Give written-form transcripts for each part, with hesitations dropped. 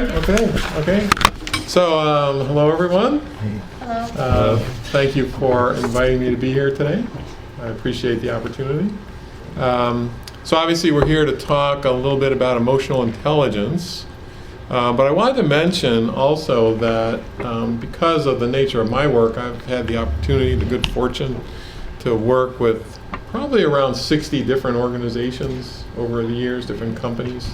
right, okay. So, hello everyone. Hello. Thank you for inviting me to be here today. I appreciate the opportunity. So obviously we're here to talk a little bit about emotional intelligence. But I wanted to mention also that because of the nature of my work, I've had the opportunity, the good fortune to work with probably around 60 different organizations over the years, different companies.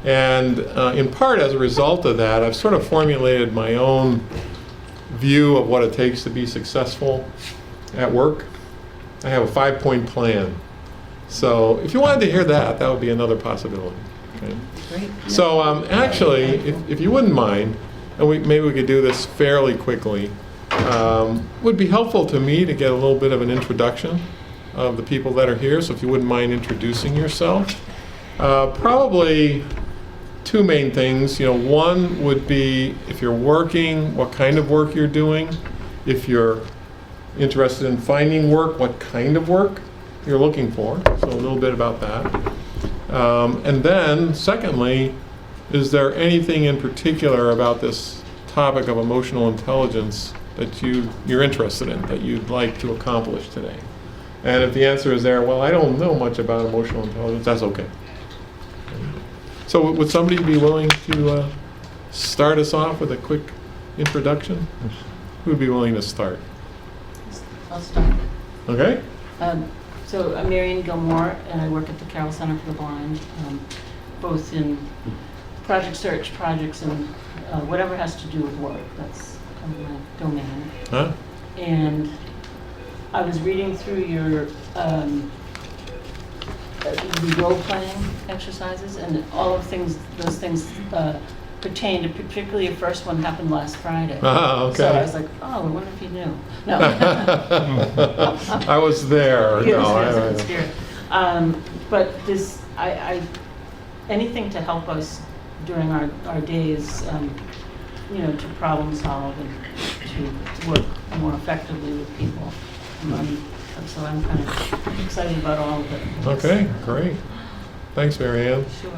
And in part as a result of that, I've sort of formulated my own view of what it takes to be successful at work. I have a 5-point plan. So if you wanted to hear that, that would be another possibility. Okay. Great. So actually, if you wouldn't mind, and maybe we could do this fairly quickly, would be helpful to me to get a little bit of an introduction of the people that are here. So if you wouldn't mind introducing yourself. Probably two main things. One would be if you're working, what kind of work you're doing. If you're interested in finding work, what kind of work you're looking for. So a little bit about that. And then, secondly, is there anything in particular about this topic of emotional intelligence that you're interested in, that you'd like to accomplish today? And if the answer is there, well, I don't know much about emotional intelligence, that's okay. So would somebody be willing to start us off with a quick introduction? Who would be willing to start? I'll start. Okay? So I'm Marian Gilmore, and I work at the Carroll Center for the Blind, both in project search, projects, and whatever has to do with work. That's kind of my domain. Huh? And I was reading through your the role-playing exercises, and all of those things pertain to, particularly your first one happened last Friday. Ah, okay. So I was like, oh, I wonder if he knew. No. I was there. Yes, No, yes, I- in spirit. But this, anything to help us during our days, to problem solve and to work more effectively with people. So I'm kind of excited about all of it. Okay, great. Thanks, Marianne. Sure.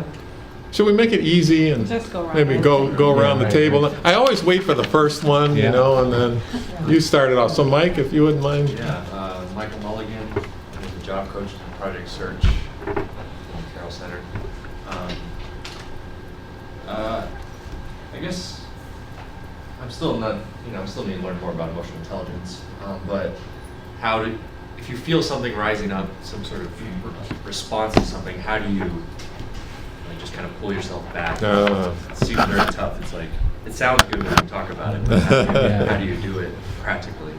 Should we make it easy and Just go around. maybe go around the right, table? right. I always wait for the first one, Yeah. and then you start it off. So Mike, if you wouldn't mind. Yeah, Michael Mulligan, I'm the job coach in Project Search in the Carroll Center. I guess I'm still not, I'm still need to learn more about emotional intelligence. But if you feel something rising up, some sort of response to something, how do you just kind of pull yourself back? It seems very tough. It's like, it sounds good when you talk about it, but how do you do it practically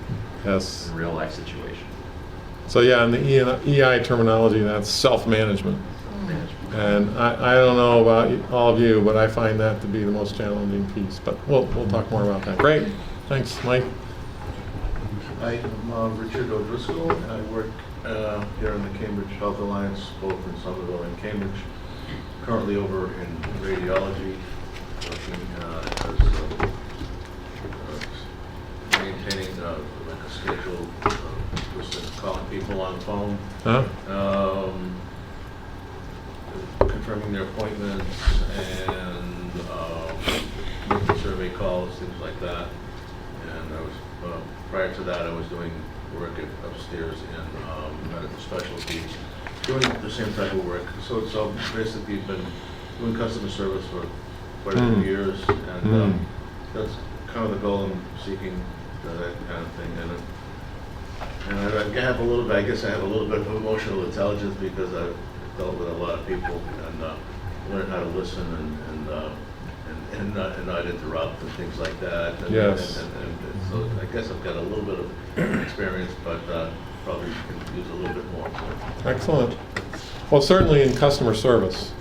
Yes. in a real life situation? So yeah, in the EI terminology, that's self-management. And I don't know about all of you, but I find that to be the most challenging piece. But we'll talk more about that. Great. Thanks, Mike. I am Richard O'Driscoll, and I work here in the Cambridge Health Alliance, both in Somerville and Cambridge. Currently over in radiology, working as maintaining like a schedule, just calling people on the phone, Huh? confirming their appointments, and making survey calls, things like that. And I was prior to that, I was doing work upstairs in medical specialties, doing the same type of work. So basically been doing customer service for quite a few years, and that's kind of the goal I'm seeking, that kind of thing. And I have a little bit, I guess I have a little bit of emotional intelligence because I've dealt with a lot of people and learned how to listen and not interrupt and things like that. And, Yes. and so I guess I've got a little bit of experience, but probably can use a little bit more. Excellent. Well, certainly in customer service,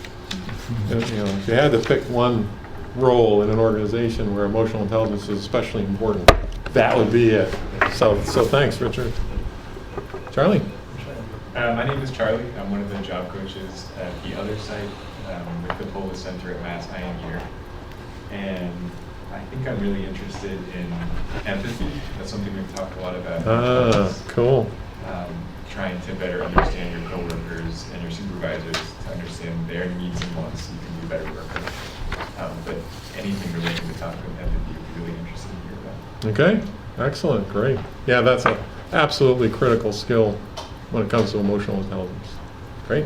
if you had to pick one role in an organization where emotional intelligence is especially important, that would be it. So thanks, Richard. Charlie? My name is Charlie. I'm one of the job coaches at the other site with the Polis Center at Mass Eye and Ear. And I think I'm really interested in empathy. That's something we've talked a lot about. Cool. Trying to better understand your coworkers and your supervisors to understand their needs and wants so you can do better work. anything related to the topic of empathy, would be really interested to hear about. Okay, excellent, great. Yeah, that's a absolutely critical skill when it comes to emotional intelligence. Great.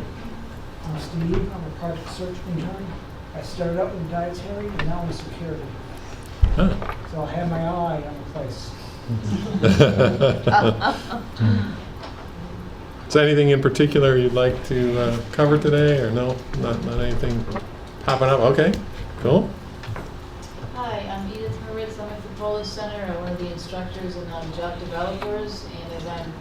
Steve, I'm a project search intern. I started out with dietary and now I'm security. Huh. So I have my eye on the place. Is there anything in particular you'd like to cover today, or no? Not anything popping up? Okay, cool. Hi, I'm Edith Moritz. I'm at the Polish Center. I'm one of the instructors and job developers. And as I'm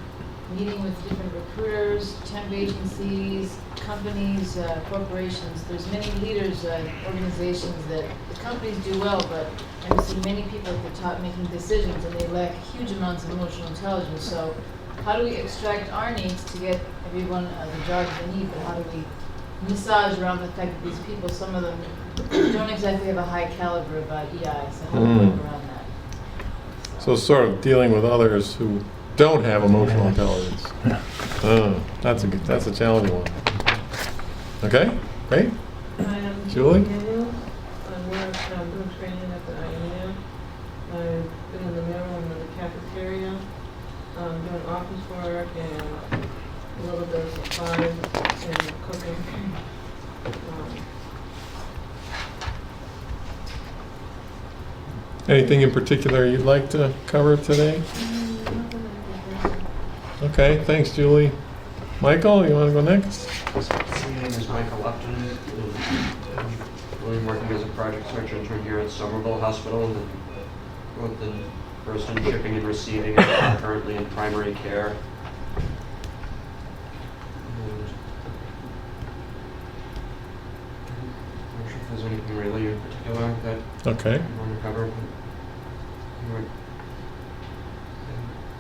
meeting with different recruiters, temp agencies, companies, corporations, there's many leaders, organizations that the companies do well, but I see many people at the top making decisions and they lack huge amounts of emotional intelligence. So how do we extract our needs to get everyone the jobs they need, but how do we massage around the fact that these people, some of them don't exactly have a high caliber about EI, so how do we work around that? So sort of dealing with others who don't have emotional intelligence. That's a challenging one. Okay, great. Julie? I work doing training at the IMU. I've been in the mailroom in the cafeteria, doing office work and a little bit of supplies and cooking. Anything in particular you'd like to cover today? Okay, thanks, Julie. Michael, you want to go next? My name is Michael Upton. I'm working as a project search intern here at Somerville Hospital, and both in first in shipping and receiving, and currently in primary care. And I'm not sure if there's anything really in particular that Okay. I want to cover. I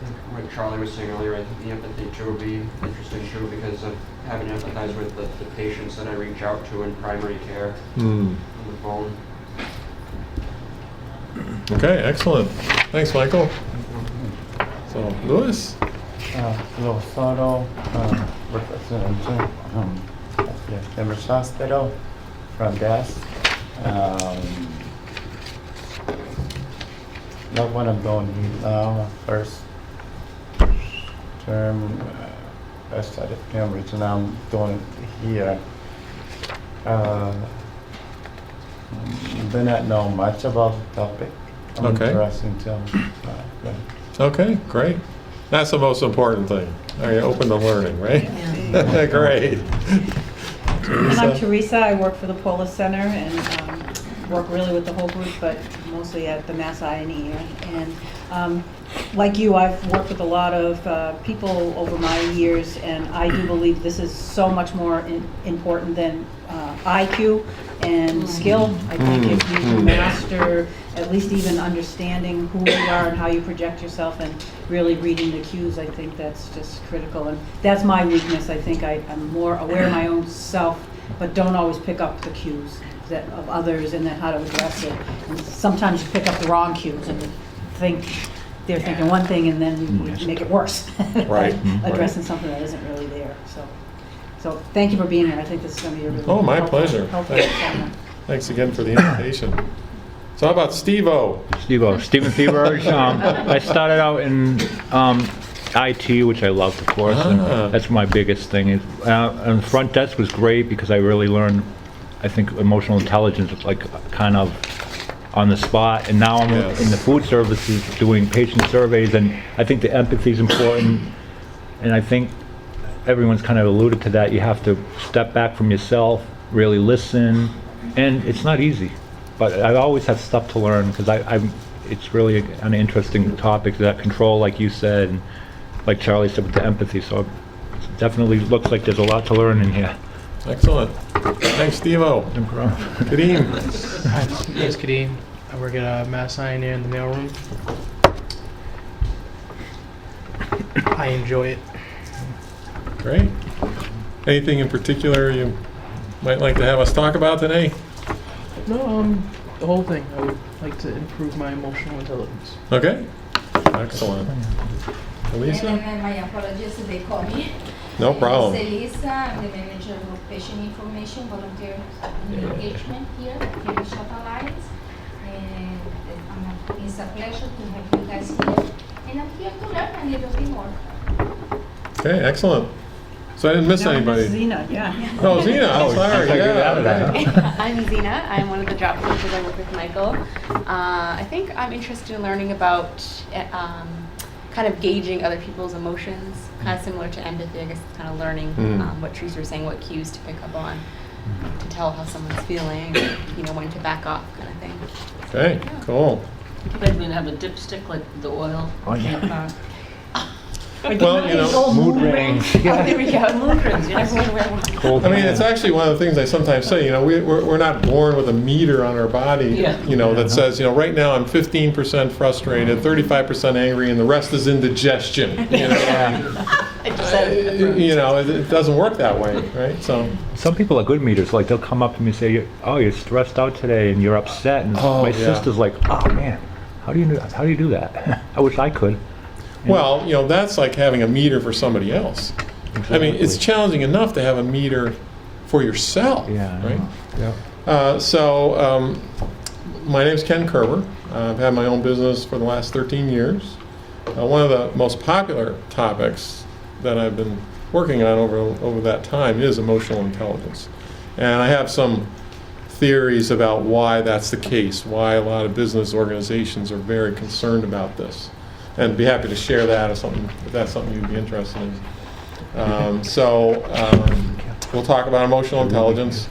think what Charlie was saying earlier, I think the empathy too would be interesting too, because of having to empathize with the patients that I reach out to in primary care on the phone. Okay, excellent. Thanks, Michael. So, Louis? Hello, Soto, representing Children's Hospital from desk. Not what I'm doing now, first term, I started Cambridge, and I'm doing it here. Do not know much about the topic. I'm Okay. interested until, Okay, great. That's the most important thing. Are you open to learning, right? Great. And I'm Teresa. I work for the Polis Center and work really with the whole group, but mostly at the Mass Eye and Ear. And like you, I've worked with a lot of people over my years, and I do believe this is so much more important than IQ and skill. I think if you can master at least even understanding who you are and how you project yourself and really reading the cues, I think that's just critical. And that's my weakness. I think I'm more aware of my own self, but don't always pick up the cues of others and then how to address it. And sometimes you pick up the wrong cues and you think they're thinking one thing and then you make it worse. Right. Addressing something that isn't really there. So thank you for being here. I think this is going to be a really Oh, my helpful- pleasure. helpful Thanks. assignment. Thanks again for the invitation. So how about Steve-O? Stephen Feberge. I started out in IT, which I loved, of course. and Ah. That's my biggest thing. And front desk was great because I really learned, I think, emotional intelligence, like kind of on the spot. And now I'm Yes. in the food services doing patient surveys, and I think the empathy is important. And I think everyone's kind of alluded to that. You have to step back from yourself, really listen, and it's not easy. But I always have stuff to learn because it's really an interesting topic, that control, like you said, and like Charlie said with the empathy. So it definitely looks like there's a lot to learn in here. Excellent. Thanks, Steve-O. Kadeem? Hi, name's Kadeem. I work at Mass Eye and Ear in the mailroom. I enjoy it. Great. Anything in particular you might like to have us talk about today? No, the whole thing. I would like to improve my emotional intelligence. Okay. Excellent. Elisa? And my apologies if they call me. No problem. I'm Elisa, I'm the manager of patient information, volunteer engagement here at Bishop Alliance. It's a pleasure to have you guys here. And I'm here to learn a little bit more. Okay, excellent. So I didn't miss No, anybody. Zena, yeah. Oh, Zena, I'm sorry, yeah. I'm Zena. I'm one of the job coaches. I work with Michael. I think I'm interested in learning about kind of gauging other people's emotions, kind of similar to empathy. I guess it's kind of learning what Teresa was saying, what cues to pick up on to tell how someone's feeling, you know, when to back off, kind of thing. Okay, cool. Like we have a dipstick, like the oil. Oh, yeah. Well, you know, Mood rings. Oh, there we go. Mood rings, yes. Everyone wear one. Cold I mean, hands. it's actually one of the things I sometimes say, you know, we're not born with a meter on our body, Yeah. you know, that says, you know, right now I'm 15% frustrated, 35% angry, and the rest is indigestion. You know, I just said it. you know, it doesn't work that way, right? So, Some people are good meters. Like they'll come up to me and say, "Oh, you're stressed out today and you're upset." And Oh, my yeah. sister's like, "Oh man, how do you do that? I wish I could." well, you know, that's like having a meter for somebody else. I mean, it's challenging enough to have a meter for yourself, Yeah. right? Yeah. My name's Ken Kerber. I've had my own business for the last 13 years. One of the most popular topics that I've been working on over that time is emotional intelligence. And I have some theories about why that's the case, why a lot of business organizations are very concerned about this. And be happy to share that if that's something you'd be interested in. We'll talk about emotional intelligence.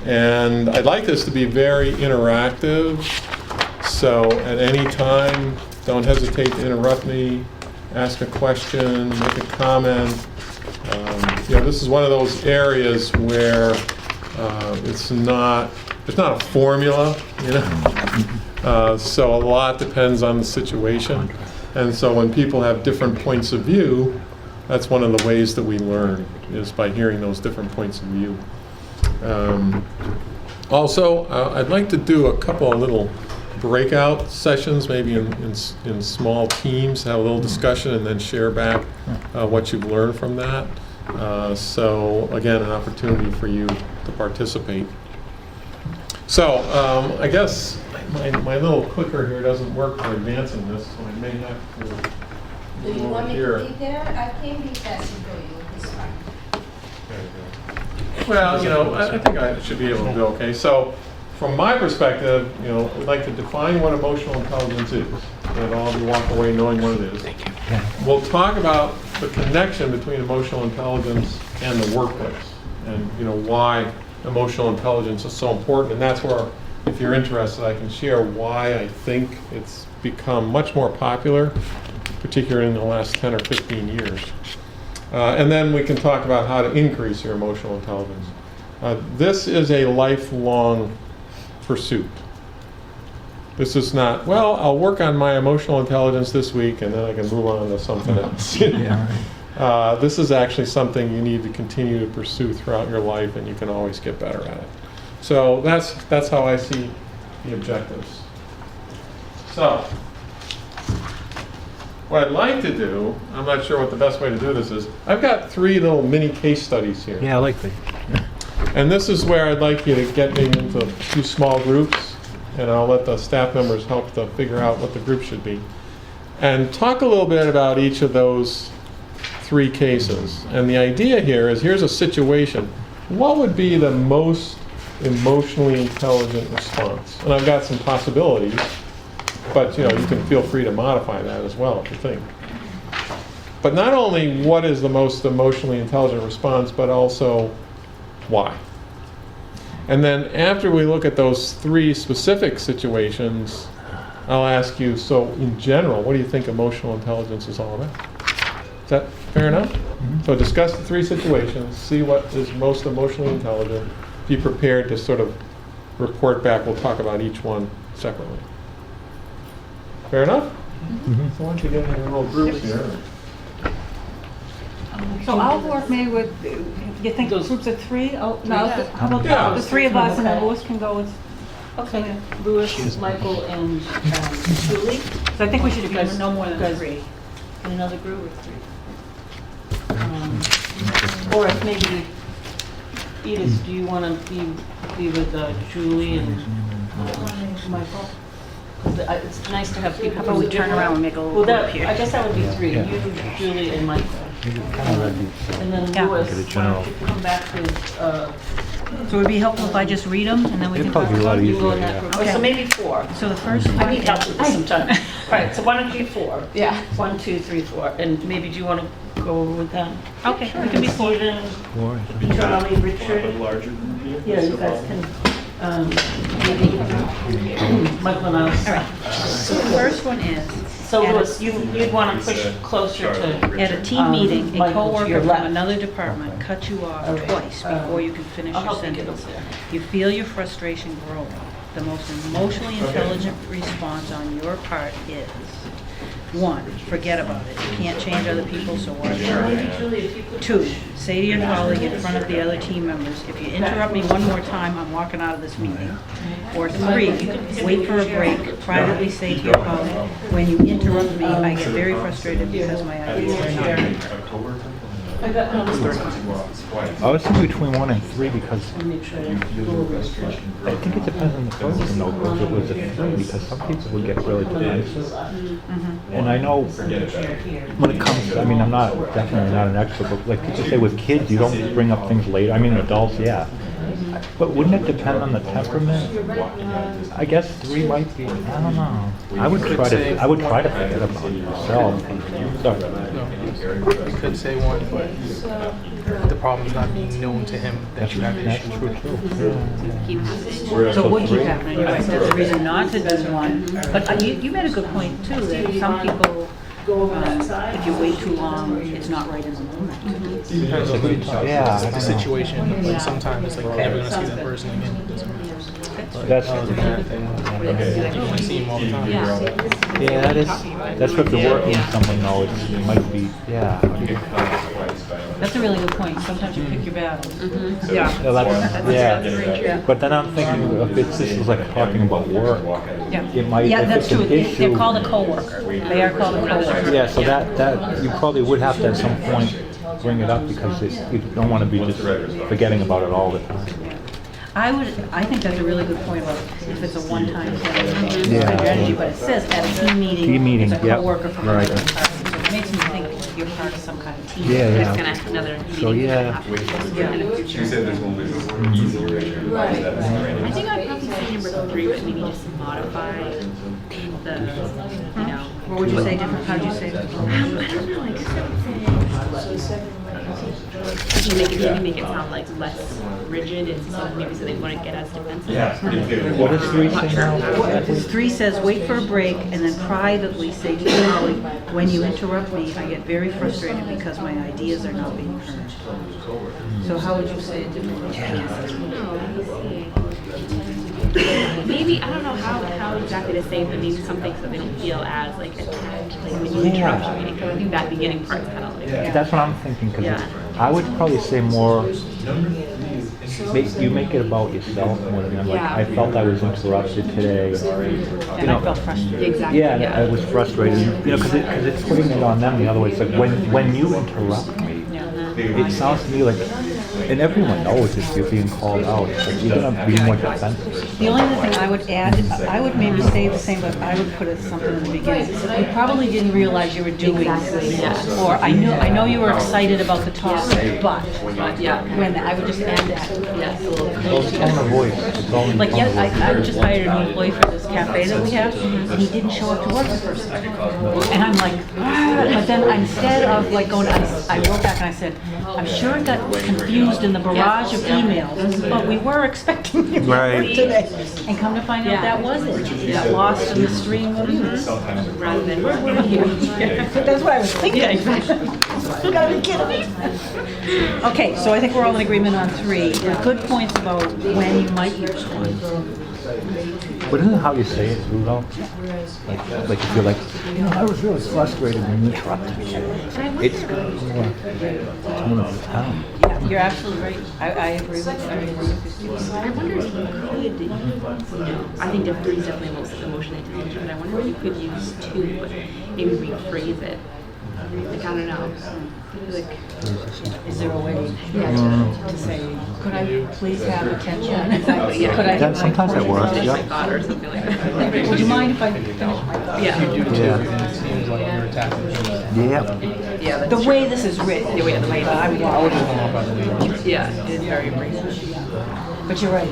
And I'd like this to be very interactive. So at any time, don't hesitate to interrupt me, ask a question, make a comment. You know, this is one of those areas where there's not a formula, you know. So a lot depends on the situation. And so when people have different points of view, that's one of the ways that we learn, is by hearing those different points of view. Also, I'd like to do a couple of little breakout sessions, maybe in small teams, have a little discussion and then share back what you've learned from that. So again, an opportunity for you to participate. So I guess my little clicker here doesn't work for advancing this, so I may have to Do you move want over me here. to be there? I can be passing for you. It's fine. Well, you know, I think I should be able to do okay. So, from my perspective, you know, I'd like to define what emotional intelligence is, and all of you walk away knowing what it is. Thank you. We'll talk about the connection between emotional intelligence and the workplace, and you know why emotional intelligence is so important. And that's where, if you're interested, I can share why I think it's become much more popular, particularly in the last 10 or 15 years. And then we can talk about how to increase your emotional intelligence. This is a lifelong pursuit. This is not, well, I'll work on my emotional intelligence this week and then I can move on to something else. This is actually something you need to continue to pursue throughout your life, and you can always get better at it. So that's how I see the objectives. So, what I'd like to do, I'm not sure what the best way to do this is, I've got 3 little mini case studies here. Yeah, I like that. And this is where I'd like you to get me into a few small groups, and I'll let the staff members help to figure out what the group should be. And talk a little bit about each of those 3 cases. And the idea here is, here's a situation. What would be the most emotionally intelligent response? And I've got some possibilities. But you know, you can feel free to modify that as well if you think. But not only what is the most emotionally intelligent response, but also why. And then after we look at those 3 specific situations, I'll ask you, so in general, what do you think emotional intelligence is all about? Is that fair enough? So discuss the 3 situations, see what is most emotionally intelligent, be prepared to sort of report back. We'll talk about each one separately. Fair enough? So why don't you get in your little groups here? So I'll work maybe with, you think groups of 3? Oh, no, Yeah. how about Yeah. the 3 of us, and then Okay. Louis can go with, Okay, Louis, Michael, and Julie. so I think we should Guys- be no more than guys- 3. In another group or 3? Or if maybe, Edith, do you want to be with Julie and Michael? It's nice to have people. How about we turn around and make a little Well, that, group here? I guess that would be three, Yeah. you, Julie, and Michael. And then Yeah. Louis, Get a why general. don't you come back to, So would it be helpful if I just read them and then we It'd can talk probably be a lot about it? you go easier, in that yeah. group. Okay. So maybe four. So the first one I need help is- with this sometime. All right, so why don't you four? Yeah. 1, 2, 3, 4, and maybe do you want to go over with them? Okay, we can be four. Stephen, Or- Charlie, Richard. Yeah, you guys can, maybe, Michael and I. All right. So the first one is, So at a- Louis, you'd want to push closer to, at a team meeting, a Michael, to coworker your from left. another department cut you off Okay. twice before you can finish I'll your help you get sentence. up there. You feel your frustration growing. The most emotionally intelligent response on your part is, 1, forget about it. You can't change other people, so why try? 2, say to your colleague in front of the other team members, if you interrupt me one more time, I'm walking out of this meeting. Or 3, wait for a break, privately say to your colleague, when you interrupt me, I get very frustrated because my ideas are not being heard. I was thinking between 1 and 3 because I think it depends on the person though, because it was a 3, because some people would get really defensive. And I know when it comes to, I mean, I'm definitely not an expert, but like people say with kids, you don't bring up things later. I mean, adults, yeah. But wouldn't it depend on the temperament? I guess 3 might be, I don't know. I would try to forget about it myself. Sorry. You could say 1, but the problem's not being known to him that you have That's issues. true too. So it would keep 3? happening, you're right, that's a reason not to do 1. But you made a good point too, that some people, if you wait too long, it's not right in the moment. Depends on Yeah, I the don't know. situation. Like sometimes it's like, I'm never gonna see that person again. It doesn't matter. That's, That was a bad thing. You can see him all the time. yeah, that's what they're working with someone though, it might be, yeah. That's a really good point, sometimes you pick your battles. Yeah, yeah. But then I'm thinking, if this is like talking about work, it might, Yeah, if that's it's an true, issue. they're called a coworker, they are called a coworker. Yeah, so that, you probably would have to at some point bring it up because you don't want to be just forgetting about it all the time. I think that's a really good point about if it's a one-time thing, Yeah. spend your energy, but it says at a team meeting, Team meeting, it's a yep, coworker from right. another department. So it makes me think you're part of some kind of team. Yeah, We're yeah. just gonna have another So, meeting. yeah. In the future. You said there's one that's easier, Richard. Why is that? I think I'd probably say number 3, but maybe just modify the, you know. What would you say different, how'd you say that? I don't know, I guess I would say, maybe make it sound like less rigid and so maybe so they wouldn't get as defensive. What does 3 say now? 3 says, wait for a break, and then privately say to your colleague, when you interrupt me, I get very frustrated because my ideas are not being heard. So how would you say it differently? Maybe, I don't know how exactly to say, but maybe something so they don't feel as like attacked, like when you interrupt your meeting, because I think that beginning part's kind of like. That's what I'm thinking, because Yeah. I would probably say more, you make it about yourself more than like, Yeah. I felt I was interrupted today. And I felt frustrated. Exactly. Yeah, and I was frustrated, you know, because it's putting it on them the other way. It's like, when you interrupt me, it sounds to me like, and everyone knows if you're being called out, it's like you're gonna be more defensive. The only other thing I would add, I would maybe say the same, but I would put it something in the beginning. You probably didn't realize you were doing this. Yeah. Or I know you were excited about the topic, but, Yeah. when, I would just add that. Yes, a little It's all tone of voice. It's all in Like, tone of yeah, voice. I just hired a new employee for this cafe that we have, and he didn't show up to work the first time. And I'm like, but then instead of like going, I wrote back and I said, I'm sure it got confused in the barrage of emails, but we were expecting you Right. today. And come to find out that wasn't, it got lost in the stream of emails. rather than we're here. That's what I was thinking. Yeah, exactly. You gotta be kidding me. Okay, so I think we're all in agreement on 3. The good points about when you might use one. But isn't it how you say it too, though? Like if you're like, I was really frustrated when you interrupted me. It's more tone of the town. Yeah, you're absolutely right. I agree with you. I agree with you. I wonder if you could, you know, I think 3 is definitely most emotionally intelligent, but I wonder if you could use 2, but maybe rephrase it Like, I don't know. Like, Is there a way to say, could I please have attention? exactly, yeah. Could I That- sometimes that works, Finish yeah. my thought or something like that. Would you mind if I finish my thought? Yeah. You do too, Yeah. and it seems like you're attacking me. Yeah. Yeah, that's The true. way this is written. The way the way I I would just come up by the way. Yeah, it is very abrasive. But you're right,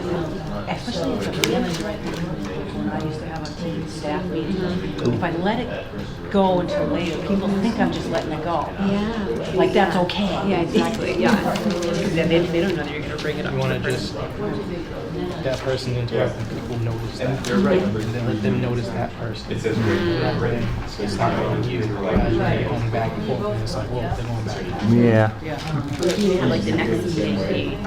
especially as a manager, when I used to have a team staff meeting, if I let it go until later, people think I'm just letting it go. Yeah. Like that's okay. Yeah, exactly. Yeah. Because they don't know that you're gonna bring it up. You to wanna the just, person. that person interrupting people notice that. And then let them notice that person. It says It's not going you, you're going back and forth, and it's like, well, they're going back. Yeah. If you have like the next CAC,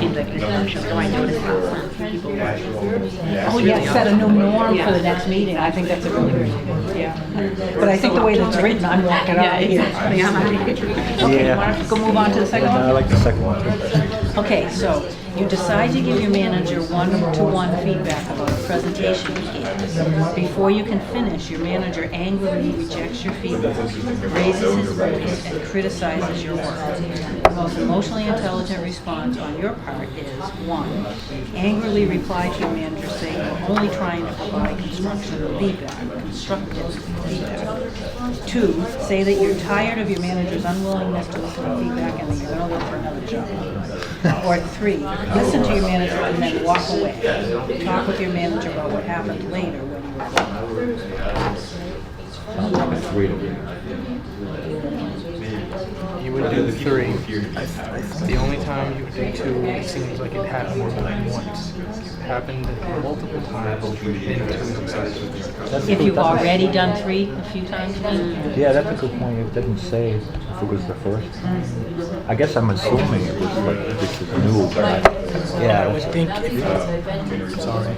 in the introduction, so I noticed that some people. Oh, yeah, set a new norm for the next meeting. I think that's a really good idea. Yeah. But I think the way that's written, I'm walking out of here. Yeah, I'm out of here. Okay, you want to go move on to the second I one? like the second one. Okay, so you decide to give your manager one-to-one feedback about a presentation you gave. Before you can finish, your manager angrily rejects your feedback, raises his voice, and criticizes your work. The most emotionally intelligent response on your part is, 1, angrily reply to your manager saying you're only trying to provide constructive feedback. 2, say that you're tired of your manager's unwillingness to listen to feedback and that you're going to look for another job. Or 3, listen to your manager and then walk away. Talk with your manager about what happened later when you were done. Sounds like a 3 to me. You would do 3. The only time you would do 2, it seems like it happened more than once. It happened multiple times, then 2 That's a If good- you've that's a- already done 3 a few times, Yeah, that's a good point. It didn't say if it was the first. I guess I'm assuming it was like, this is new, but yeah. I would think if, sorry.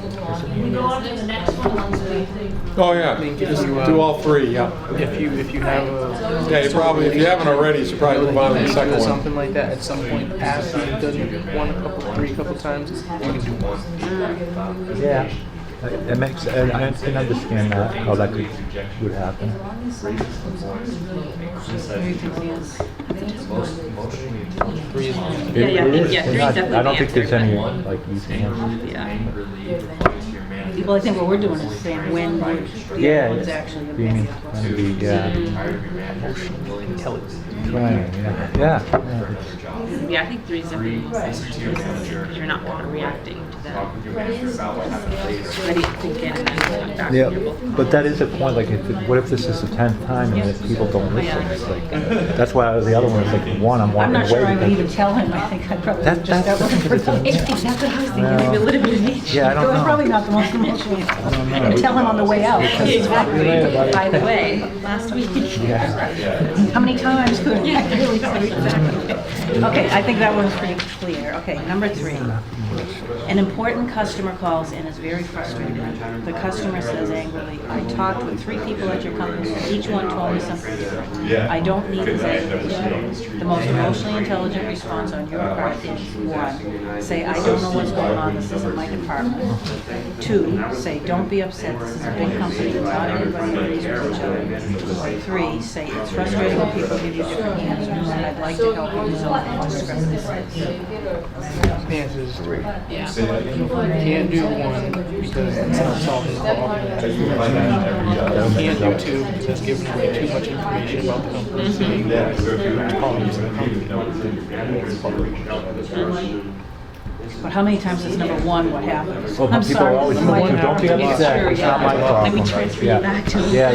Oh, yeah, Think just if you, do all 3, yeah. If you have a. Yeah, you probably, if you haven't already, you should probably move on to the second Or one. something like that, at some point after you've done one, three couple times, you can do 1. Yeah, it makes, I can understand that, how that would happen. Three is Yeah, It- yeah, it is. yeah, It's three's not- definitely I don't the think there's answer, any, but- like, easy answers. Yeah. well, I think what we're doing is saying when the Yeah, other one's actually you mean, available. yeah, intelligent. trying, yeah, Yeah, I think 3 is definitely the most because you're not kind of reacting to them. Ready to think in and then going back. yeah. and you're both But that is a point, like, what if this is the 10th time and that people don't listen? It's like, that's why the other one was like, 1, I'm I'm walking not sure I away. would even tell him. I think I'd probably That- just that's start looking for the thing. things. That's what I was thinking, No. maybe a little bit of each. Yeah, I don't So I'm know. probably not the most emotionally. know. And tell him on the way out. Exactly. You're right about it. By the way, last week. Yeah. How many times could Yeah, I really exactly. Okay, I think that one's pretty clear. Okay, number 3. An important customer calls in is very frustrated. The customer says angrily, I talked with 3 people at your company, and each one told me something different. I don't need this aggravation. The most emotionally intelligent response on your part is 1, say, I don't know what's going on, this isn't my department. 2, say, don't be upset, this is a big company, not everybody agrees with each other. 3, say, it's frustrating when people give you different answers, and I'd like to help you resolve the discrepancies. The answer is 3. Yeah. You can't do 1 because it's not solving the problem. You can't do 2 because it's giving away too much information about the company. So you problems in the company. But how many times is number 1 what happens? Well, I'm people are sorry, always, this is my don't be department. upset, Sure, it's yeah. not my problem. Let me transfer you Yeah. back to. Yeah.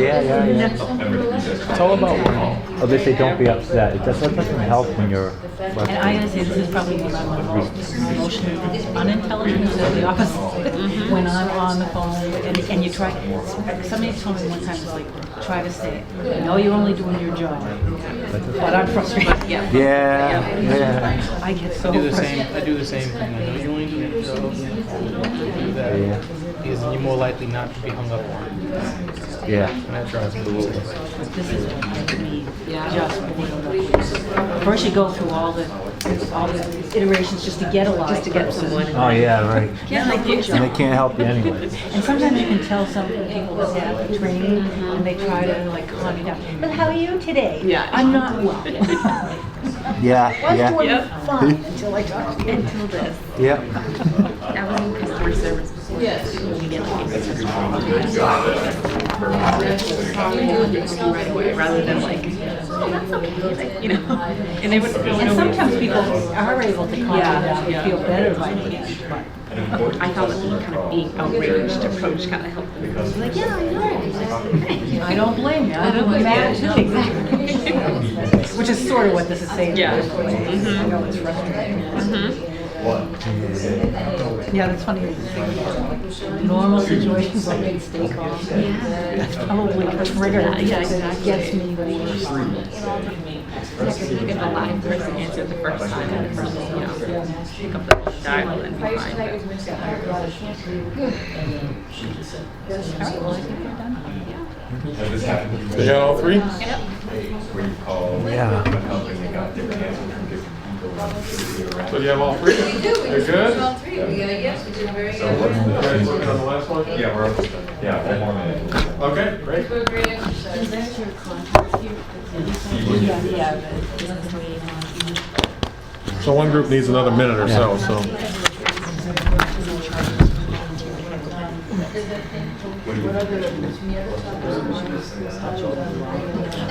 It's all about winning. Oh, they say don't be upset, that doesn't help when you're And I gotta say, this is probably when I'm the most emotionally unintelligent, so the opposite. When I'm on the phone and you try, somebody told me one time, it's like, try to say, I know you're only doing your job, but I'm frustrated. Yeah. I get so I do the frustrated. same thing. I know you only do your job. Do that. Yeah. because then you're more likely not to be hung up on. Yeah. And that drives me insane. This is what I mean, just boilerplate. First you go through all the iterations just to get a live person. Oh, yeah, right. Then they get you. And they can't help you anyway. And sometimes you can tell some people that have training and they try to like calm you down. But how are you today? Yeah. I'm not well. Yeah, I was yeah. doing fine until I talked to you. Until this. Yeah. I was in customer service before. Yes. When you get like right away, rather than like, oh, that's okay, like, you know. And they would go And sometimes people are able to calm you down and feel better by the end, but. I found that the kind of being outraged approach kind of helped them. Like, yeah, I know. I don't blame you. I'm mad too. Exactly. Which is sort of what this is saying. Yeah. I know it's frustrating. Yeah, that's funny. Normal situations like they stay calm. That's probably a trigger that gets me worse. If a live person answered the first time and the person, you know, pick up the dial and be fine. Tigers missing a lot of chances. All right, well, I think we're done. Has this happened to you? You got all three? Yep. Where you call Yeah. a company and got different answers from different people. So you have all three? We do, we You're just good? finished all three. We, yes, we did a very So what's good. the- You guys looking on the last one? Yeah, we're almost done. Yeah, one more minute. Okay, great. For a great exercise. That's your contact here. Yeah. So one group needs another minute or so, so.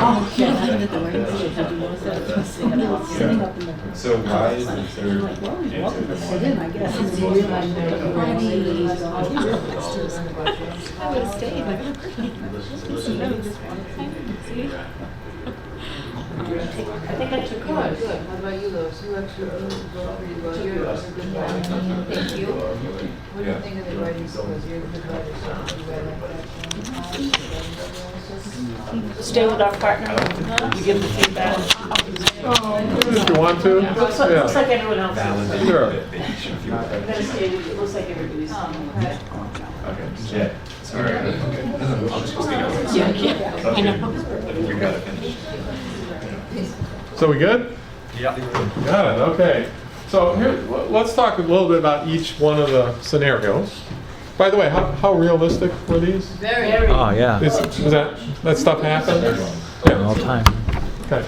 Oh, yeah. So why is the third answer the Sit in, I guess. And you realize that I would have stayed. Like, I think I took good, good. How about you, Lois? You actually go pretty well. You're a good writer. Thank you. What do you think of the writing skills? You're a good writer, so you write like that. Stay with our partner. You give the feedback. If you want to. Looks like Yeah. everyone else is. Sure. We're gonna stay with you. It looks like everybody's. Okay, yeah. Sorry. I'll just go. Yeah, I know. We gotta finish. So we good? Yeah. Got it, okay. So here, let's talk a little bit about each one of the scenarios. By the way, how realistic were these? Very. Oh, yeah. Is that stuff happen? All the time. Okay.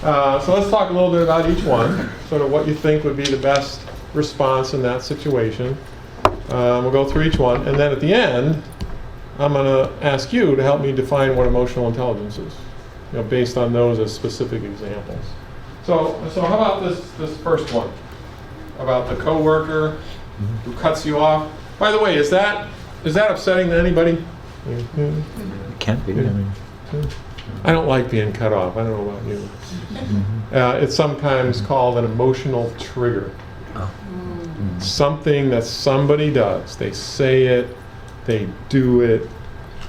So let's talk a little bit about each one, sort of what you think would be the best response in that situation. We'll go through each one, and then at the end, I'm going to ask you to help me define what emotional intelligence is, based on those as specific examples. So how about this first one about the coworker who cuts you off? By the way, is that upsetting to anybody? It can't be. I mean, I don't like being cut off. I don't know about you. It's sometimes called an emotional trigger. Something that somebody does. They say it, they do it,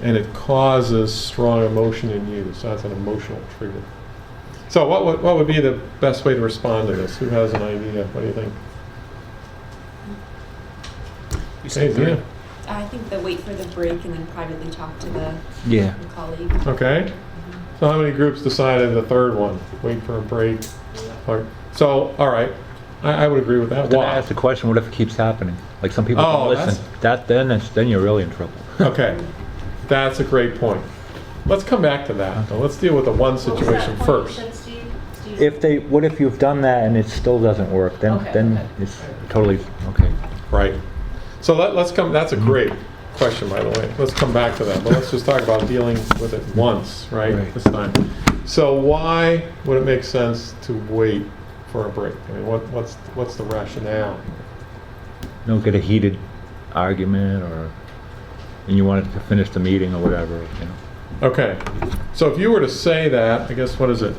and it causes strong emotion in you. So that's an emotional trigger. So what would be the best way to respond to this? Who has an idea? What do you think? Okay, Dina. I think the wait for the break and then privately talk to the yeah. colleague. Okay. So how many groups decided the third one? Wait for a break. So, all right. I would agree with that. Then I Why? ask the question, what if it keeps happening? Like some people Oh, don't listen. Then you're really in trouble. Okay. That's a great point. Let's come back to that, though. Let's deal with the one situation first. What if you've done that and it still doesn't work? Then it's totally okay. Right. So let's come, that's a great question, by the way. Let's come back to that, but let's just talk about dealing with it once, right, this time. So why would it make sense to wait for a break? I mean, what's the rationale? Don't get a heated argument and you want it to finish the meeting or whatever, Okay. So if you were to say that, I guess what is it?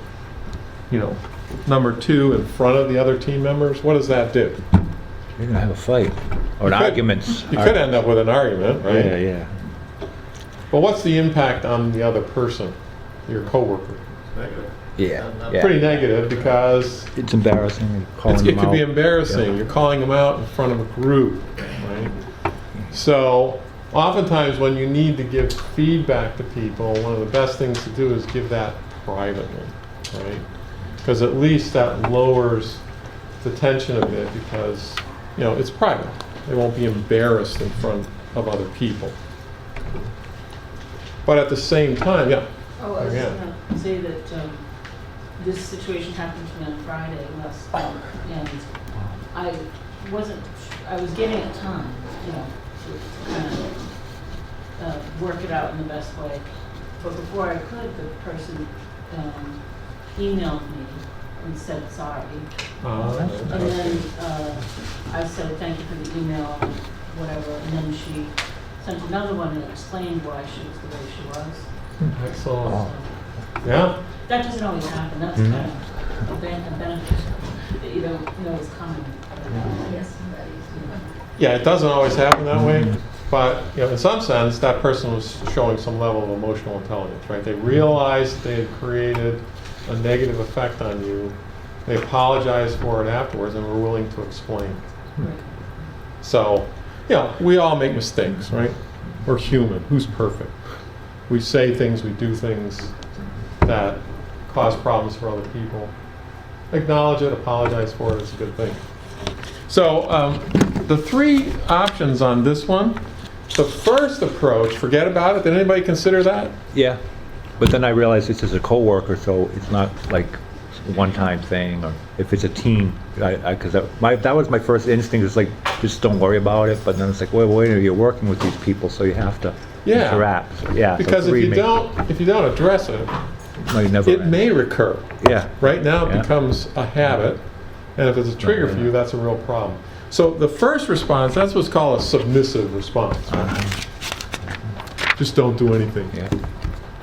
Number 2 in front of the other team members, what does that do? You're going to have a fight. Or an argument. You could end up with an argument, right? Yeah, yeah. But what's the impact on the other person, your coworker? Yeah. Pretty negative because it's embarrassing. You're calling it them could be out. embarrassing. Yeah. You're calling them out in front of a group, right? So oftentimes when you need to give feedback to people, one of the best things to do is give that privately, right? Because at least that lowers the tension a bit because, you know, it's private. They won't be embarrassed in front of other people. But at the same time, yeah. Oh, I was Yeah. going to say that this situation happened to me on Friday last and I was giving it time, you know, to kind of work it out in the best way. But before I could, the person emailed me and said sorry. And then I said thank you for the email, whatever, and then she sent another one and explained why she was the way she was. Excellent. Yeah. That doesn't always happen. That's kind of a benefit that you don't know is coming. Yes, Yeah, it doesn't always happen that way, but you know, in some sense, that person was showing some level of emotional intelligence, right? They realized they had created a negative effect on you. They apologized for it afterwards and were willing to explain. So, you know, we all make mistakes, right? We're human. Who's perfect? We say things, we do things that cause problems for other people. Acknowledge it, apologize for it, it's a good thing. So the three options on this one, the first approach, forget about it. Did anybody consider that? Yeah, but then I realized this is a coworker, so it's not like a one-time thing, or if it's a team, because that was my first instinct, is like, just don't worry about it, but then it's like, wait a minute, you're working with these people, so you have to interact. So, yeah, because so if you don't address it, it may recur. Yeah. Right now it becomes a habit, and if it's a trigger for you, that's a real problem. So the first response, that's what's called a submissive response. Right? Just don't do anything. Yeah.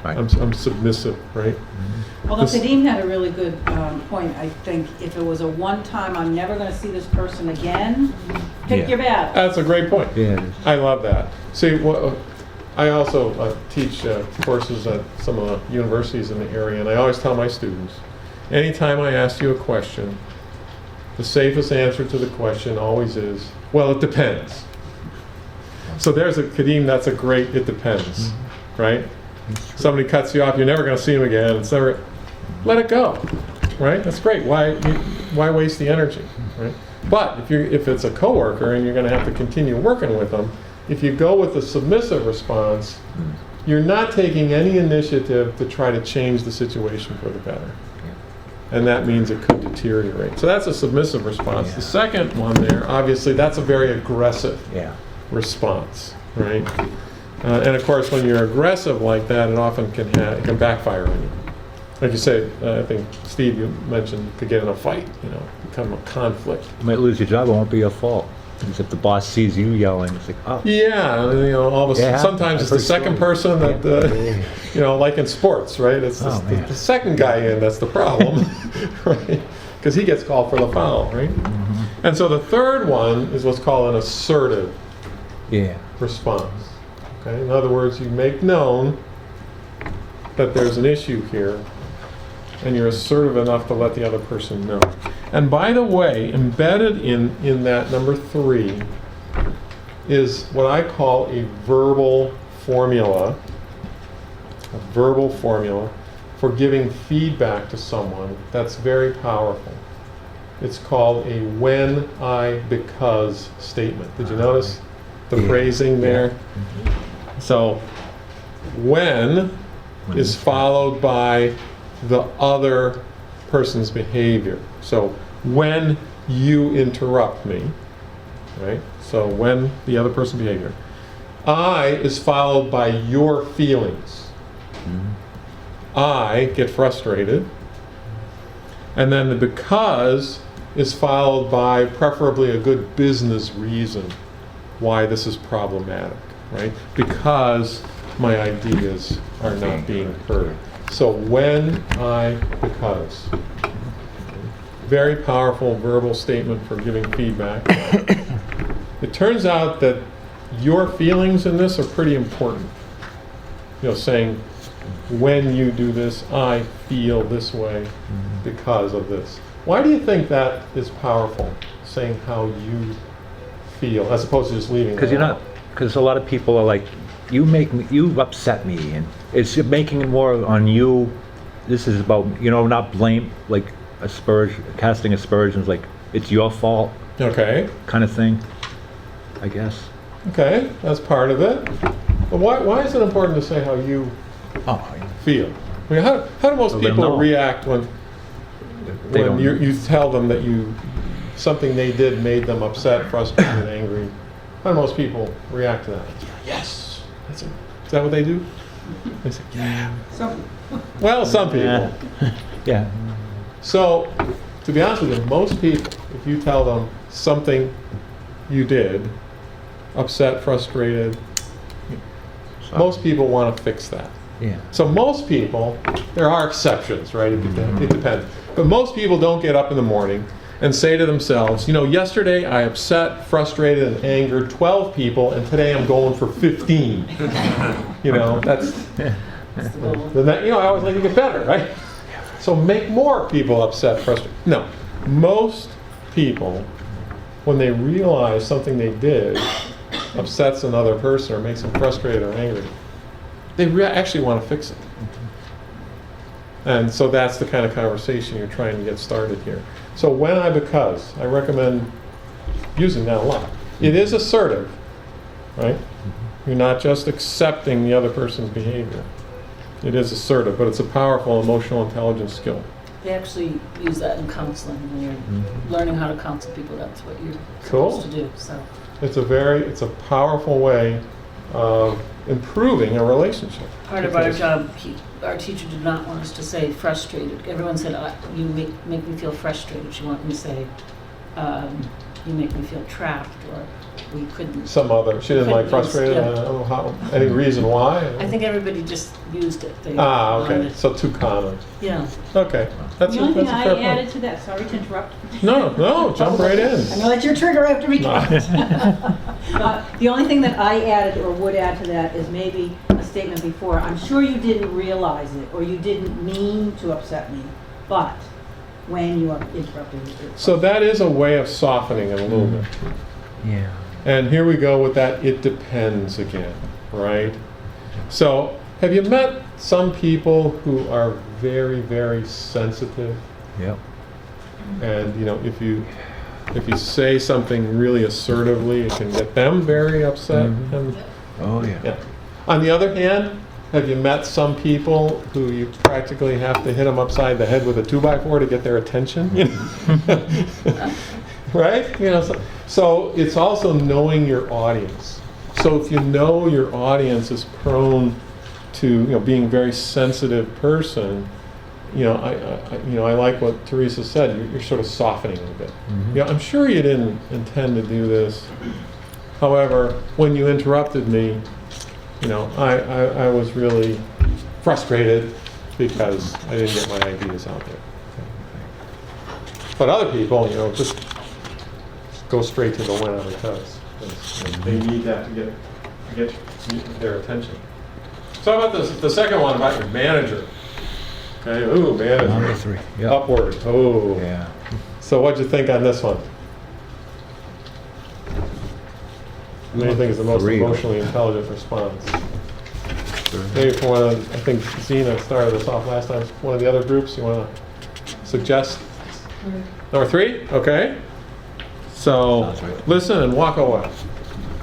Right. I'm submissive, right? Although Kadeem had a really good point, I think if it was a one-time, I'm never going to see this person again, pick your battles. That's a great point. Yeah. I love that. See, I also teach courses at some of the universities in the area, and I always tell my students, anytime I ask you a question, the safest answer to the question always is, well, it depends. So there's Kadeem, that's a great, it depends, right? Somebody cuts you off, you're never going to see him again. It's never, let it go, right? That's great. Why waste the energy, right? But if it's a coworker and you're going to have to continue working with them, if you go with the submissive response, you're not taking any initiative to try to change the situation for the better. And that means it could deteriorate. So that's a submissive response. The second one there, obviously, that's a very aggressive response, right? And of course, when you're aggressive like that, it often can backfire on you. Like you say, I think, Steve, you mentioned to get in a fight, you know, become a conflict. You might lose your job, it won't be your fault. Because if the boss sees you yelling, it's like, oh. Yeah, you know, all of a sudden, sometimes it's the second person that, you know, like in sports, right? It's the second guy in that's the problem, right? Because he gets called for the foul, right? And so the third one is what's called an assertive response. Okay? In other words, you make known that there's an issue here, and you're assertive enough to let the other person know. And by the way, embedded in that number 3 is what I call a verbal formula for giving feedback to someone that's very powerful. It's called a when, I, because statement. Did you notice the phrasing there? So when is followed by the other person's behavior. So when you interrupt me, right? So when the other person's behavior. I is followed by your feelings. I get frustrated. And then the because is followed by preferably a good business reason why this is problematic, right? Because my ideas are not being heard. So when, I, because. Very powerful verbal statement for giving feedback. It turns out that your feelings in this are pretty important. You know, saying, when you do this, I feel this way because of this. Why do you think that is powerful, saying how you feel, as opposed to just leaving it Because you're not because a lot of people are like, you upset me, and it's making it more on you. This is about, not blame, like casting aspersions, like it's your fault Okay, kind of thing, I guess. okay, that's part of it. But why is it important to say how you feel? I mean, how do most Well, they people know. react when They don't know. you tell them that something they did made them upset, frustrated, angry? How do most people react to that? Yes. Is that what they do? They say, yeah. Well, some people. Yeah. So, to be honest with you, most people, if you tell them something you did, upset, frustrated, most people want to fix that. Yeah. So most people, there are exceptions, right? It depends. But most people don't get up in the morning and say to themselves, yesterday I upset, frustrated, and angered 12 people, and today I'm going for 15. That's, I always like to get better, right? So make more people upset, frustrated. No, most people, when they realize something they did upsets another person or makes them frustrated or angry, they actually want to fix it. And so that's the kind of conversation you're trying to get started here. So because, I recommend using that a lot. It is assertive, right? You're not just accepting the other person's behavior. It is assertive, but it's a powerful emotional intelligence skill. They actually use that in counseling. When you're learning how to counsel people, that's what you're Cool. supposed to do. So It's a powerful way of improving a relationship. part of our job, our teacher did not want us to say frustrated. Everyone said, you make me feel frustrated. She wanted me to say, you make me feel trapped, or we couldn't. She didn't like frustrated. Yeah. I don't know how. Any reason why? I think everybody just used it. They Okay. learned it. So too common. Yeah. Okay. That's The only thing that's a I fair point. added to that, sorry to interrupt. No, jump right in. I know that's your trigger after me. No. The only thing that I added or would add to that is maybe a statement before. I'm sure you didn't realize it or you didn't mean to upset me, but when you are interrupting me. So that is a way of softening it a little bit. Yeah. And here we go with that it depends again, right? So have you met some people who are very, very sensitive? Yep. And if you say something really assertively, it can get them very upset. And, Oh, yeah. yeah. On the other hand, have you met some people who you practically have to hit them upside the head with a 2x4 to get their attention? Right? So it's also knowing your audience. So if you know your audience is prone to being a very sensitive person, I like what Teresa said. You're sort of softening a bit. I'm sure you didn't intend to do this. However, when you interrupted me, I was really frustrated because I didn't get my ideas out there. But other people, just go straight to the winner because they need that to get their attention. So how about the second one about your manager? Okay, ooh, manager. Number 3. Yep. Upward. Oh. Yeah. So what'd you think on this one? What do you think is the most 3. emotionally intelligent response? Maybe for one of, I think Zena started us off last time. One of the other groups, you want to suggest? Number 3? Okay. So Sounds right. listen and walk away.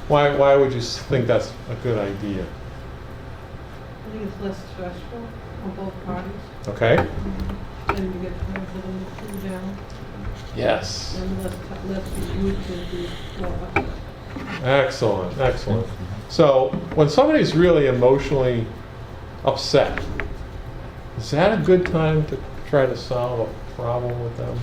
Why would you think that's a good idea? I think it's less stressful on both parties, Okay. and you get kind of a little cool down, Yes. and less you can be more upset. Excellent, excellent. So when somebody's really emotionally upset, is that a good time to try to solve a problem with them?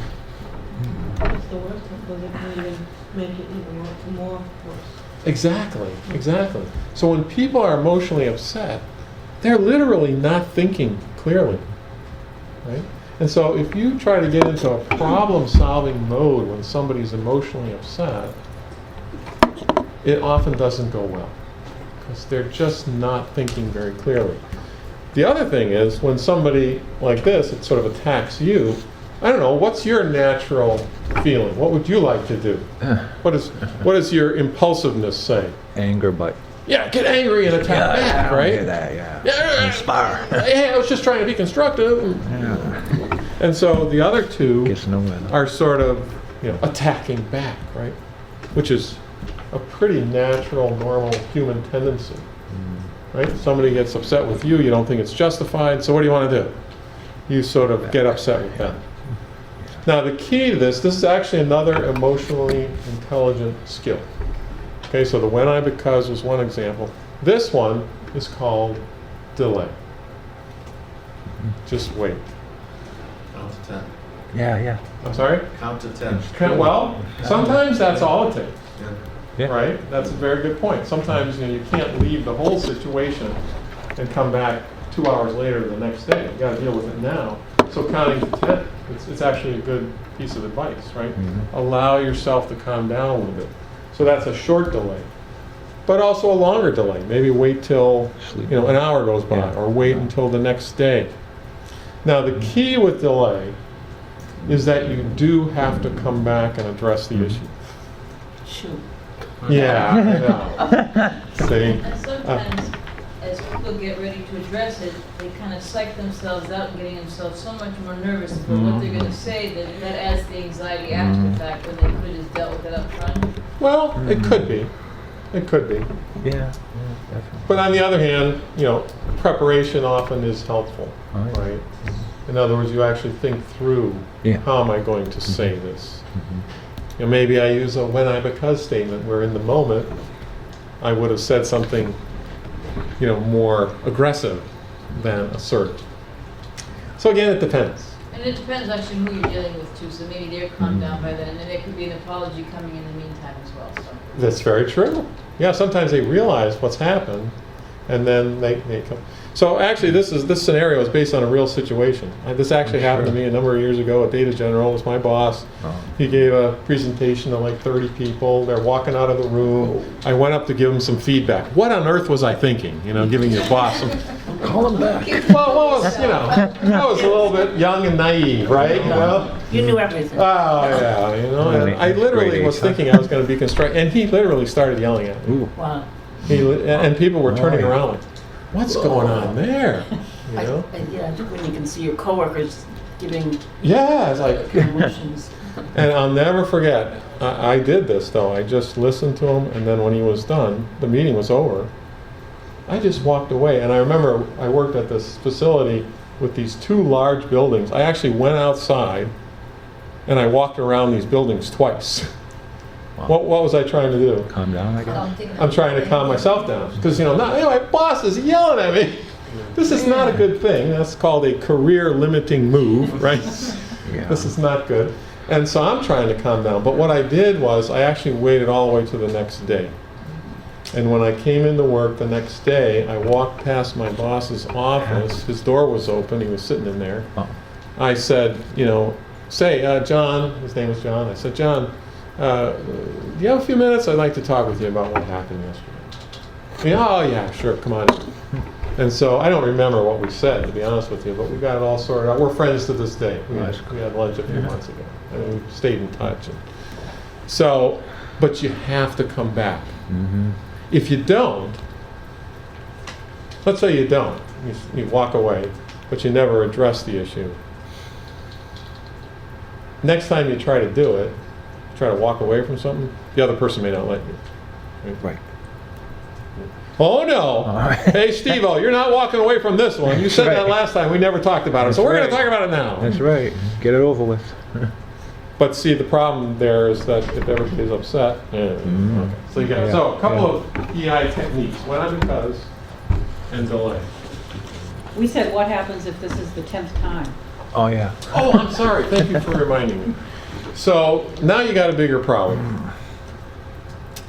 It's the worst, because it can even make it even more worse. Exactly, exactly. So when people are emotionally upset, they're literally not thinking clearly, right? And so if you try to get into a problem-solving mode when somebody's emotionally upset, it often doesn't go well because they're just not thinking very clearly. The other thing is when somebody like this, it sort of attacks you, I don't know, what's your natural feeling? What would you like to do? What does your impulsiveness say? Anger, but Yeah, get angry and attack back, right? yeah. Inspire. Hey, I was just trying to be constructive. And so the other two Gets nowhere. are sort of, attacking back, right? Which is a pretty natural, normal human tendency, right? Somebody gets upset with you, you don't think it's justified, so what do you want to do? You sort of get upset with them. Now the key to this is actually another emotionally intelligent skill. Okay, so the when, I, because was one example. This one is called delay. Just wait. Count to 10. Yeah. I'm sorry? Count to 10. Well, sometimes that's all it takes. Yeah. Right? That's a very good point. Sometimes you can't leave the whole situation and come back 2 hours later the next day. You got to deal with it now. So counting to 10, it's actually a good piece of advice, right? Allow yourself to calm down a little bit. So that's a short delay, but also a longer delay. Maybe wait till an hour goes by, or wait until the next day. Now the key with delay is that you do have to come back and address the issue. Shoot. Yeah, I know. See? And sometimes, as people get ready to address it, they kind of psych themselves out and getting themselves so much more nervous about what they're going to say that adds the anxiety after the fact when they could have just dealt with it up front. Well, it could be. It could be. Yeah, definitely. But on the other hand, preparation often is helpful, right? In other words, you actually think through, how am I going to say this? Maybe I use a when, I, because statement, where in the moment, I would have said something, more aggressive than assert. So again, it depends. And it depends actually who you're dealing with too, so maybe they're calmed down by then, and then there could be an apology coming in the meantime as well, so. That's very true. Yeah, sometimes they realize what's happened, and then they come. So actually, this scenario is based on a real situation. This actually happened to me a number of years ago at Data General. It was my boss. He gave a presentation to like 30 people. They're walking out of the room. I went up to give him some feedback. What on earth was I thinking? Giving your boss some... Call him back. Well, I was a little bit young and naive, right? Well, You knew everything. oh yeah, and I literally was thinking I was going to be constructive, and he literally started yelling at me. Wow. And people were turning around like, what's going on there? Yeah, I think when you can see your coworkers giving Yeah, it's like, emotions. and I'll never forget, I did this though. I just listened to him, and then when he was done, the meeting was over, I just walked away. And I remember I worked at this facility with these two large buildings. I actually went outside and I walked around these buildings twice. What was I trying to do? Calm down, I guess. I'm trying to calm myself down because my boss is yelling at me. This is not a good thing. That's called a career limiting move, right? This is not good. And so I'm trying to calm down. But what I did was I actually waited all the way to the next day. And when I came into work the next day, I walked past my boss's office. His door was open. He was sitting in there. I said, John, his name was John. I said, John, do you have a few minutes? I'd like to talk with you about what happened yesterday. Oh yeah, sure, come on in. And so I don't remember what we said, to be honest with you, but we got it all sorted out. We're friends to this day. We had lunch a few months ago, and we stayed in touch. So, but you have to come back. If you don't, let's say you don't, you walk away, but you never address the issue. Next time you try to do it, try to walk away from something, the other person may not let you. Right. Oh no! Hey Steve-O, you're not walking away from this one. You said that last time. We never talked about it, so we're going to talk about it now. That's right. Get it over with. But see, the problem there is that if everybody's upset, okay. So you got a couple of EI techniques: when, because, and delay. We said, what happens if this is the 10th time? Oh yeah. Oh, I'm sorry. Thank you for reminding me. So now you got a bigger problem.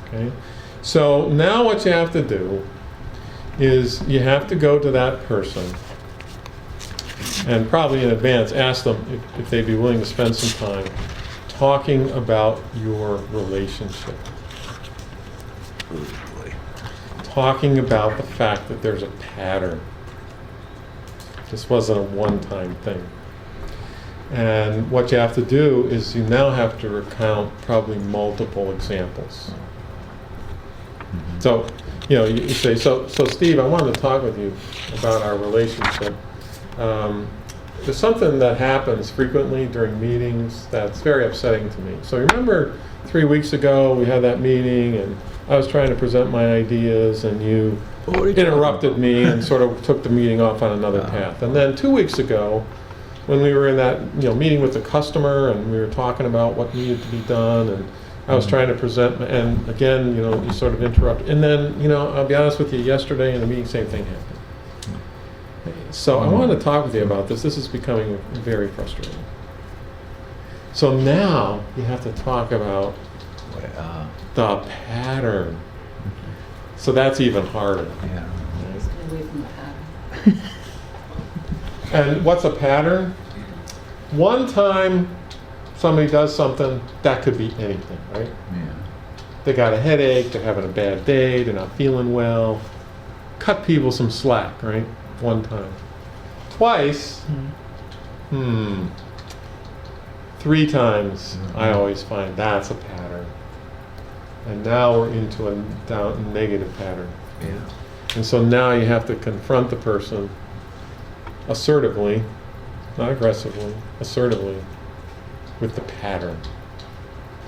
Okay. So now what you have to do is you have to go to that person and probably in advance ask them if they'd be willing to spend some time talking about your relationship. Talking about the fact that there's a pattern. This wasn't a one-time thing. And what you have to do is you now have to recount probably multiple examples. So, you say, so Steve, I wanted to talk with you about our relationship. There's something that happens frequently during meetings that's very upsetting to me. So remember 3 weeks ago, we had that meeting, and I was trying to present my ideas, and you interrupted me and sort of took the meeting off on another path. And then 2 weeks ago, when we were in that meeting with the customer, and we were talking about what needed to be done, and I was trying to present, and again, you sort of interrupted. And then, I'll be honest with you, yesterday in the meeting, same thing happened. So I wanted to talk with you about this. This is becoming very frustrating. So now you have to talk about the pattern. So that's even harder. Stay away from the pattern. And what's a pattern? One time somebody does something, that could be anything, right? Yeah. They got a headache, they're having a bad day, they're not feeling well. Cut people some slack, right? One time. Twice, 3 times, I always find that's a pattern. And now we're into a negative pattern. Yeah. And so now you have to confront the person assertively, not aggressively, assertively, with the pattern.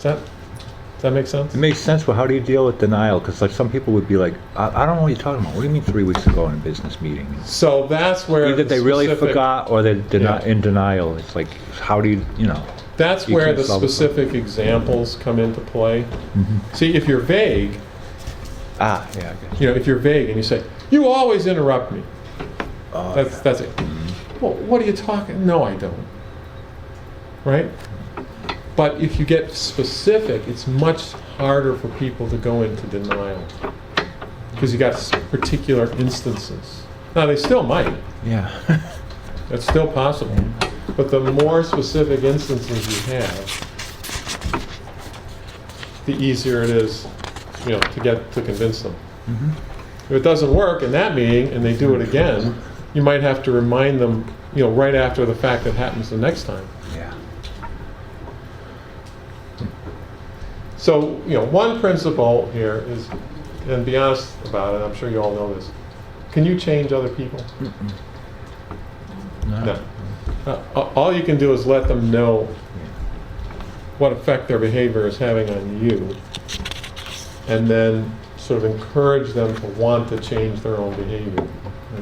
Does that make sense? It makes sense, but how do you deal with denial? Because like some people would be like, I don't know what you're talking about. What do you mean 3 weeks ago in a business meeting? So that's where Either they really specific- forgot or they're Yeah. in denial. It's like, how do you? That's You where can't the solve the specific examples come into play. Mhm. See, if you're vague, Yeah, I guess. if you're vague and you say, "You always interrupt me," Oh, that's it. Well, what are you talking? No, I don't. Right? But if you get specific, it's much harder for people to go into denial because you got particular instances. Now they still might. Yeah. It's still possible. But the more specific instances you have, the easier it is, to convince them. If it doesn't work in that meeting and they do it again, you might have to remind them, right after the fact that happens the next time. Yeah. So, one principle here is, and be honest about it, I'm sure you all know this. Can you change other people? No. All you can do is let them know what effect their behavior is having on you, and then sort of encourage them to want to change their own behavior.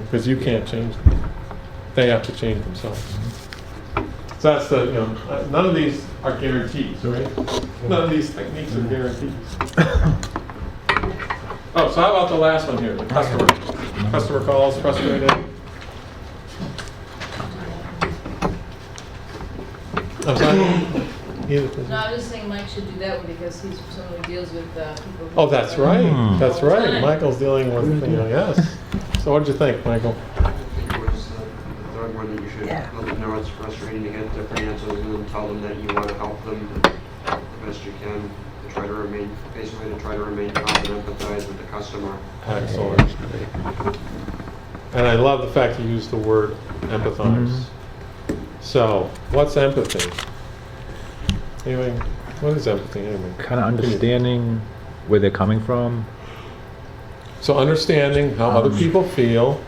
Because you can't change them. They have to change themselves. So that's the, none of these are guarantees, right? None of these techniques are guarantees. Oh, so how about the last one here, the customer? Customer calls, frustrated. I'm sorry? No, I was just saying Mike should do that one because he's someone who deals with people. Oh, that's right. That's All the right. time. Michael's dealing with, yes. So what did you think, Michael? I think it was the third one that you should let them know it's frustrating to get different answers and then tell them that you want to help them the best you can to try to remain calm and empathize with the customer. Excellent. And I love the fact you used the word empathize. So, what's empathy? Anyway, what is empathy anyway? Kind of understanding where they're coming from. So understanding how other people feel.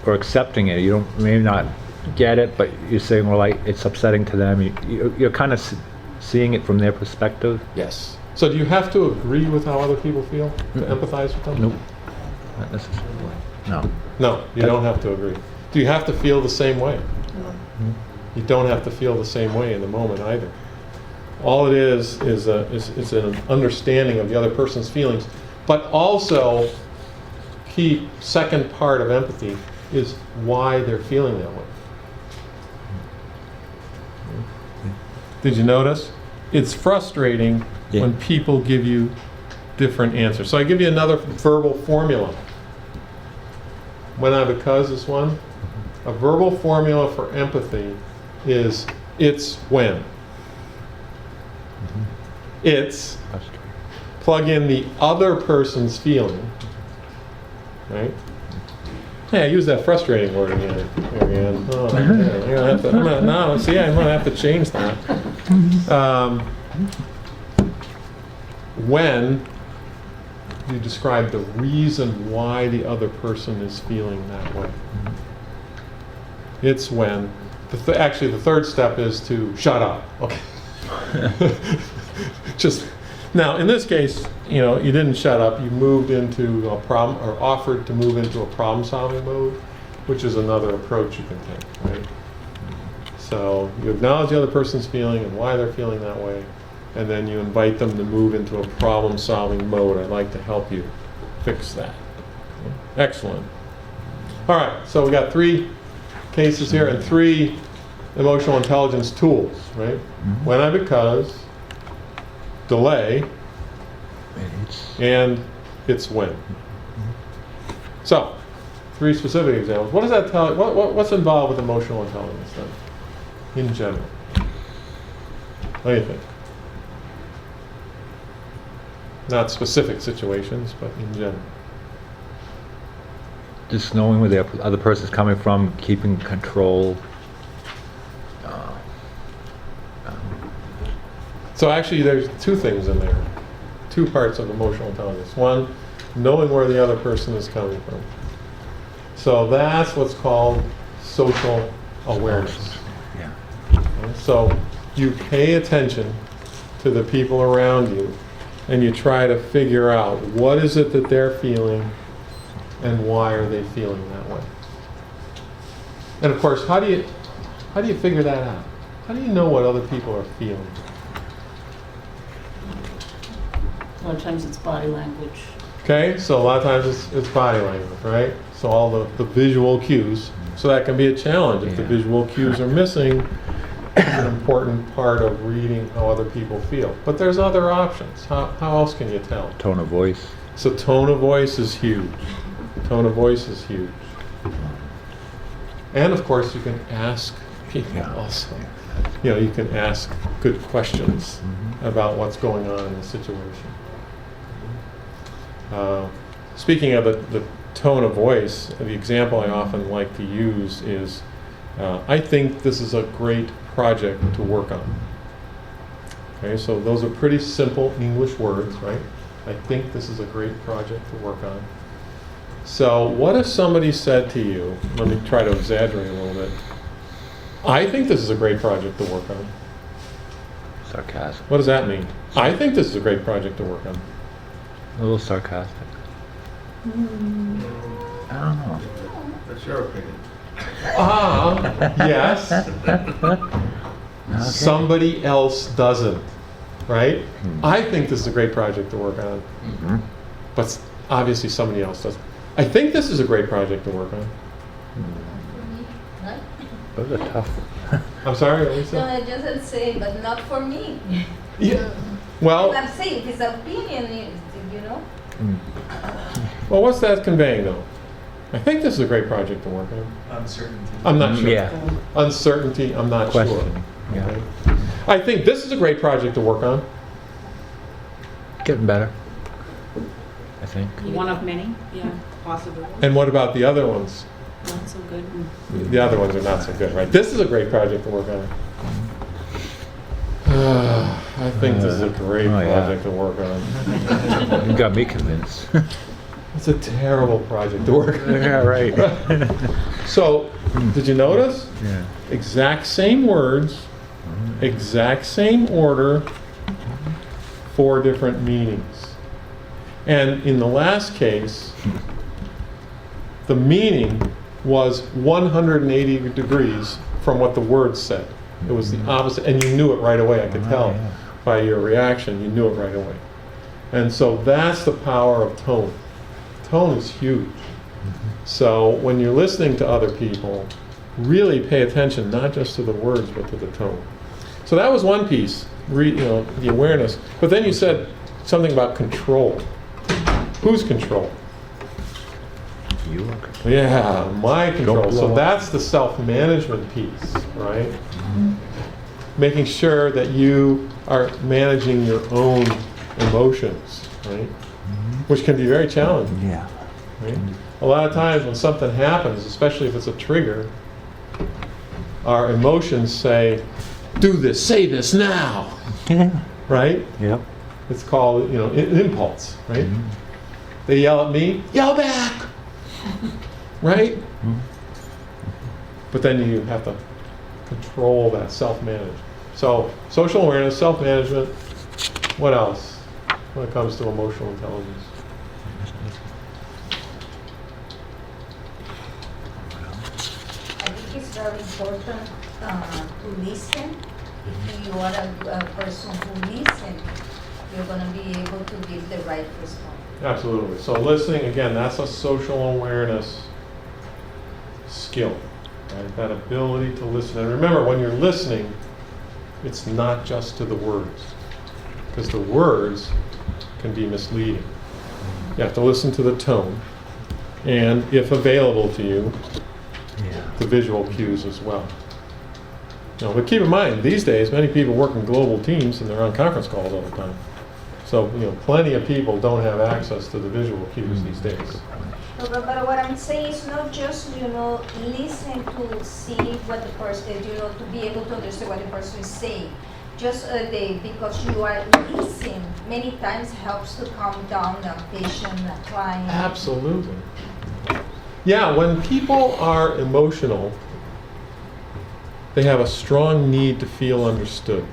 Or accepting it. You may not get it, but you're saying, well, like, it's upsetting to them. You're kind of seeing it from their perspective. Yes. So do you have to agree with how other people feel to empathize with them? Nope. Not necessarily. No. No, you don't have to agree. Do you have to feel the same way? You don't have to feel the same way in the moment either. All it is an understanding of the other person's feelings, but also key second part of empathy is why they're feeling that way. Did you notice? It's frustrating when people give you different answers. So I give you another verbal formula. When I because is one. A verbal formula for empathy is it's when. It's plug in the other person's feeling, right? Yeah, use that frustrating word again, Marianne. Oh, yeah, I'm gonna have to, no, see, I'm gonna have to change that. When you describe the reason why the other person is feeling that way. It's when, actually the third step is to shut up. Okay. Just, now in this case, you know, you didn't shut up, you moved into a problem, or offered to move into a problem-solving mode, which is another approach you can take, right? So you acknowledge the other person's feeling and why they're feeling that way, and then you invite them to move into a problem-solving mode. I'd like to help you fix that. Excellent. All right, so we got 3 cases here and 3 emotional intelligence tools, right? When I, because, delay, and it's when. So, 3 specific examples. What does that tell you? What's involved with emotional intelligence then, in general? What do you think? Not specific situations, but in general. Just knowing where the other person's coming from, keeping control. So actually there's 2 things in there. 2 parts of emotional intelligence. One, knowing where the other person is coming from. So that's what's called social awareness. Yeah. Okay? So you pay attention to the people around you and you try to figure out what is it that they're feeling and why are they feeling that way. And of course, how do you figure that out? How do you know what other people are feeling? A lot of times it's body language. Okay, so a lot of times it's body language, right? So all the visual cues. So that can be a challenge if the visual cues are missing. It's an important part of reading how other people feel. But there's other options. How else can you tell? Tone of voice. So tone of voice is huge. Tone of voice is huge. And of course you can ask people also. You know, you can ask good questions about what's going on in the situation. Speaking of the tone of voice, the example I often like to use is, I think this is a great project to work on. Okay, so those are pretty simple English words, right? I think this is a great project to work on. So what if somebody said to you, let me try to exaggerate a little bit, I think this is a great project to work on. Sarcasm. What does that mean? I think this is a great project to work on. A little sarcastic. I don't know. That's your opinion. Yes. Okay. Somebody else doesn't, right? I think this is a great project to work on, but obviously somebody else doesn't. I think this is a great project to work on. Those are tough. I'm sorry, Lisa? No, I just say, but not for me. Yeah. Well, I'm saying his opinion is, you know. well, what's that conveying, though? I think this is a great project to work on. Uncertainty. I'm not sure. Yeah. Uncertainty, I'm not sure. Questioning. Yeah. Okay. I think this is a great project to work on. Getting better. I think. One of many? Yeah, possibly. And what about the other ones? Not so good. The other ones are not so good, right? This is a great project to work on. I think this is a great project to work on. You got me convinced. It's a terrible project to work on. Yeah, right. So, did you notice? Yeah. Exact same words, exact same order, 4 different meanings. And in the last case, the meaning was 180 degrees from what the words said. It was the opposite, and you knew it right away. I could tell by your reaction, you knew it right away. And so that's the power of tone. Tone is huge. So when you're listening to other people, really pay attention not just to the words, but to the tone. So that was one piece, the awareness. But then you said something about control. Whose control? You are control. Yeah, my control. So blow that's the self-management piece, right? Making sure that you are managing your own emotions, right? Which can be very challenging. Yeah. Right? a lot of times when something happens, especially if it's a trigger, our emotions say, do this, say this now, right? Yep. It's called, an impulse, right? They yell at me, yell back, right? But then you have to control that, self-manage. So social awareness, self-management, what else when it comes to emotional intelligence? I think it's very important to listen. If you are a person who listens, you're going to be able to give the right response. Absolutely. So listening, again, that's a social awareness skill, right? That ability to listen. And remember, when you're listening, it's not just to the words, because the words can be misleading. You have to listen to the tone, and if available to you, the visual cues as well. But keep in mind, these days, many people work in global teams and they're on conference calls all the time. So, plenty of people don't have access to the visual cues these days. But what I'm saying is not just, listen to see what the person, to be able to understand what the person is saying. Just because you are listening many times helps to calm down a patient, a client. Absolutely. Yeah, when people are emotional, they have a strong need to feel understood.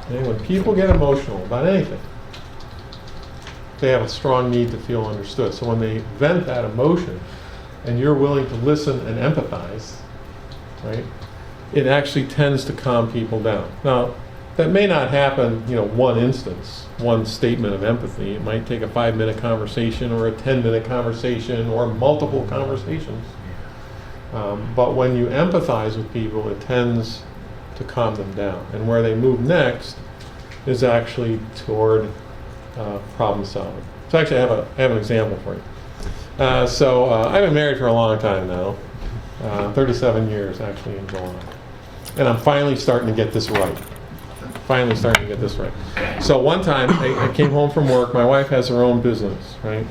Okay? When people get emotional about anything, they have a strong need to feel understood. So when they vent that emotion, and you're willing to listen and empathize, right, it actually tends to calm people down. Now, that may not happen, one instance, one statement of empathy. It might take a 5-minute conversation or a 10-minute conversation or multiple conversations. But when you empathize with people, it tends to calm them down. And where they move next is actually toward problem solving. So actually, I have an example for you. So I've been married for a long time now, 37 years actually in July. And I'm finally starting to get this right. So one time, I came home from work. My wife has her own business, right?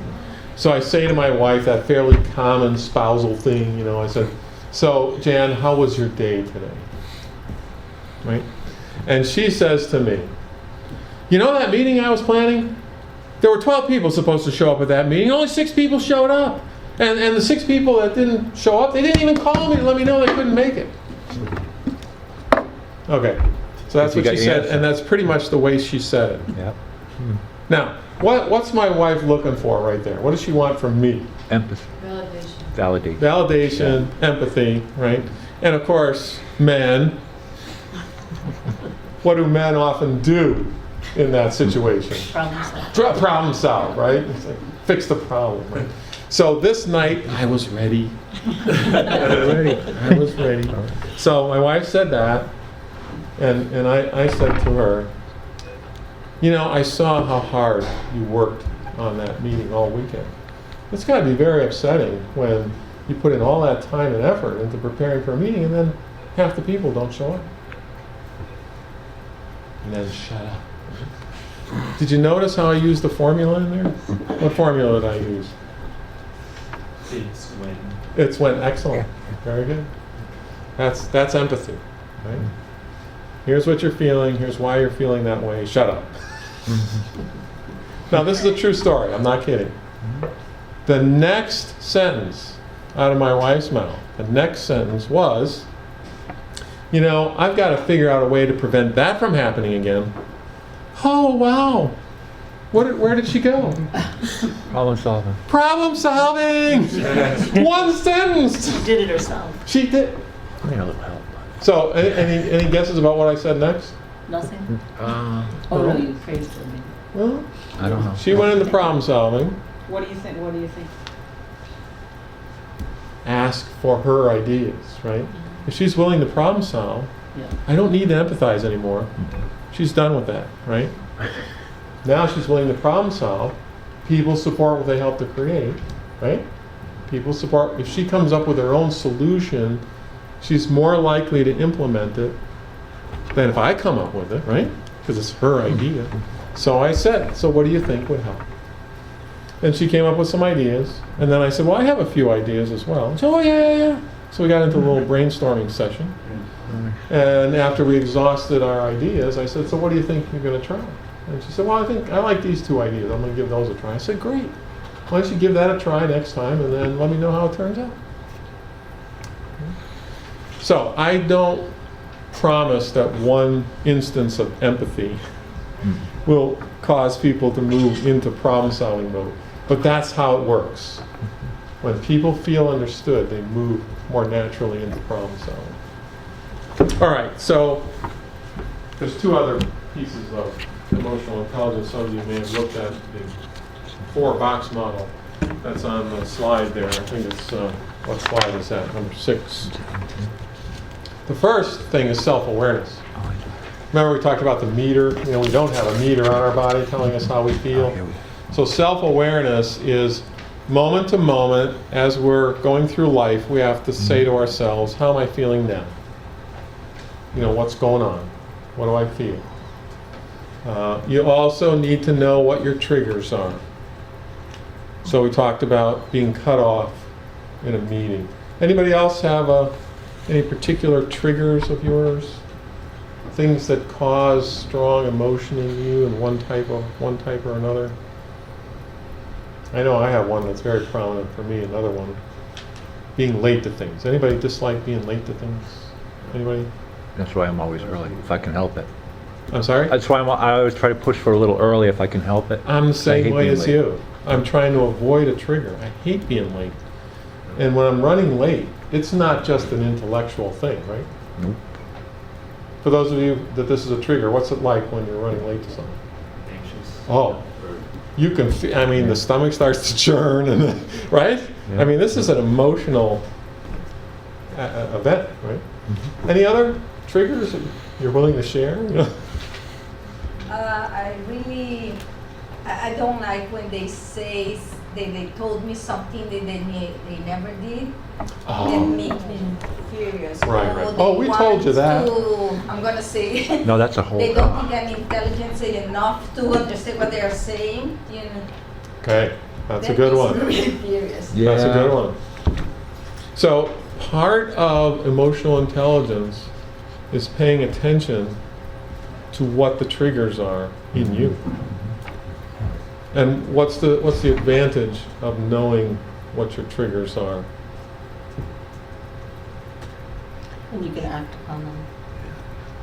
So I say to my wife that fairly common spousal thing, I said, so Jan, how was your day today? Right? And she says to me, that meeting I was planning? There were 12 people supposed to show up at that meeting. Only 6 people showed up. And the 6 people that didn't show up, they didn't even call me to let me know they couldn't make it. Okay. So that's what she said, and that's pretty much the way she said it. Yep. Now, what's my wife looking for right there? What does she want from me? Empathy. Validation. Validation, empathy, right? And of course, men. What do men often do in that situation? Problem solve, right? It's like, fix the problem, right? So this night, I was ready. I was ready. So my wife said that, and I said to her, I saw how hard you worked on that meeting all weekend. It's got to be very upsetting when you put in all that time and effort into preparing for a meeting and then half the people don't show up. And then shut up. Did you notice how I used the formula in there? What formula did I use? It's when. Excellent. Very good. That's empathy, right? Here's what you're feeling. Here's why you're feeling that way. Shut up. Now, this is a true story. I'm not kidding. The next sentence out of my wife's mouth, the next sentence was, I've got to figure out a way to prevent that from happening again. Oh, wow. Where did she go? Problem solving. Problem solving! One sentence! She did it herself. She did. I need a little help. So, any guesses about what I said next? Nothing? Oh, no, you praised her. Well, I don't know. she went into problem solving. What do you think? Ask for her ideas, right? If she's willing to problem solve, I don't need to empathize anymore. She's done with that, right? Now she's willing to problem solve. People support what they help to create, right? People support. If she comes up with her own solution, she's more likely to implement it than if I come up with it, right? Because it's her idea. So I said, so what do you think would help? And she came up with some ideas. And then I said, well, I have a few ideas as well. And she said, oh, yeah. So we got into a little brainstorming session. And after we exhausted our ideas, I said, so what do you think you're going to try? And she said, well, I think I like these 2 ideas. I'm going to give those a try. I said, great. Why don't you give that a try next time and then let me know how it turns out. So I don't promise that one instance of empathy will cause people to move into problem-solving mode. But that's how it works. When people feel understood, they move more naturally into problem-solving. All right, so there's 2 other pieces of emotional intelligence. Some of you may have looked at the 4-box model that's on the slide there. I think it's, what slide is that? Number 6. The first thing is self-awareness. Remember we talked about the meter? You know, we don't have a meter on our body telling us how we feel. So self-awareness is moment to moment, as we're going through life, we have to say to ourselves, how am I feeling now? You know, what's going on? What do I feel? You also need to know what your triggers are. So we talked about being cut off in a meeting. Anybody else have any particular triggers of yours? Things that cause strong emotion in you in one type or another? I know I have one that's very prominent for me, another one. Being late to things. Anybody dislike being late to things? Anybody? That's why I'm always early, if I can help it. I'm sorry? That's why I always try to push for a little early if I can help it. I'm the I same hate way being as late. you. I'm trying to avoid a trigger. I hate being late. And when I'm running late, it's not just an intellectual thing, right? Nope. For those of you that this is a trigger, what's it like when you're running late to something? Anxious. Oh, you can feel, I mean, the stomach starts to churn, and right? Yeah. I mean, this is an emotional event, right? Any other triggers that you're willing to share? You know? I don't like when they say they told me something that they never did. That make me furious. Right, Or right. they Oh, we told you want that. to- I'm gonna say. No, that's a whole. They don't think I'm intelligent enough to understand what they are saying. You know. Okay, that's a That good makes one. me really furious. That's a good one. So part of emotional intelligence is paying attention to what the triggers are in you. And what's the advantage of knowing what your triggers are? And you can act upon them.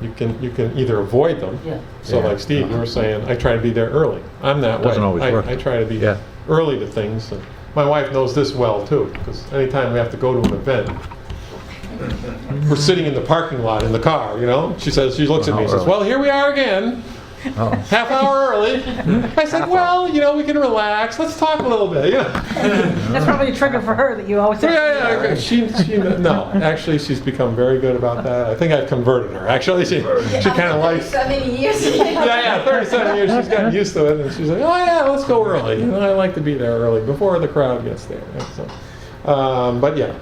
You can either avoid them. Yeah. So Yeah. like Steve, you were saying, I try to be there early. I'm that way. Doesn't always work. I try to be Yeah. early to things. And my wife knows this well too, because anytime we have to go to an event, we're sitting in the parking lot in the car, you know? She looks at me and says, well, here we are again. Oh. Half hour early. I said, well, you know, we can relax. Let's talk a little bit. Yeah. That's probably a trigger for her that you always say. Yeah. No, actually, she's become very good about that. I think I've converted her. Actually, she kind of likes. 7 years. Yeah, 37 years. She's gotten used to it, and she's like, oh yeah, let's go early. You know, I like to be there early before the crowd gets there. Right? So, but yeah.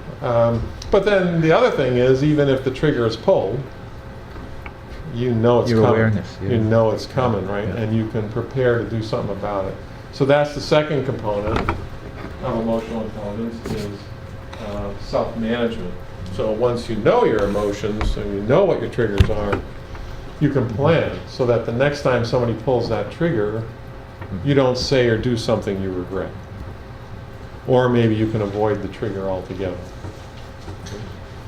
But then the other thing is, even if the trigger is pulled, you know it's Your coming. awareness, yeah. You know it's coming, right? Yeah. And you can prepare to do something about it. So that's the second component of emotional intelligence is self-management. So once you know your emotions and you know what your triggers are, you can plan so that the next time somebody pulls that trigger, you don't say or do something you regret. Or maybe you can avoid the trigger altogether.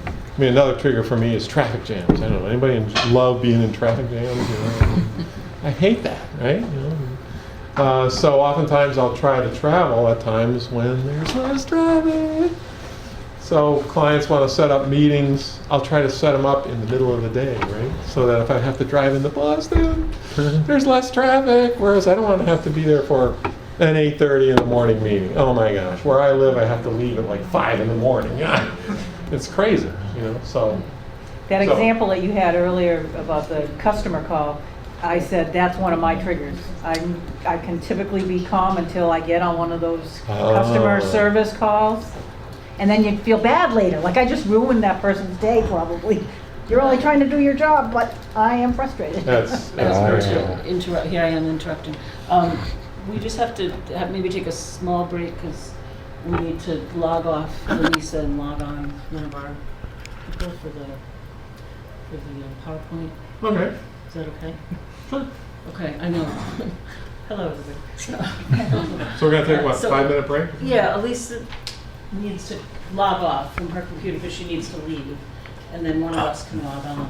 I mean, another trigger for me is traffic jams. I don't know, anybody love being in traffic jams? You know? I hate that, right? You know? So oftentimes I'll try to travel at times when there's less traffic. So clients want to set up meetings. I'll try to set them up in the middle of the day, right? So that if I have to drive into Boston, there's less traffic. Whereas I don't want to have to be there for an 8:30 in the morning meeting. Oh my gosh, where I live, I have to leave at like 5 in the morning. It's crazy, you know. So That example that you had earlier about the customer call, I said that's one of my triggers. I can typically be calm until I get on one of those customer service calls. And then you feel bad later, like I just ruined that person's day probably. You're only trying to do your job, but I am frustrated. that's very good. Here I am interrupting. we just have to maybe take a small break because we need to log off Lisa and log on one of our people for the PowerPoint. Okay. Is that okay? Okay, I know. Hello, everybody. So we're gonna take, what, So- 5-minute break? Yeah, Elisa needs to log off from her computer because she needs to leave, and then one of us can log on.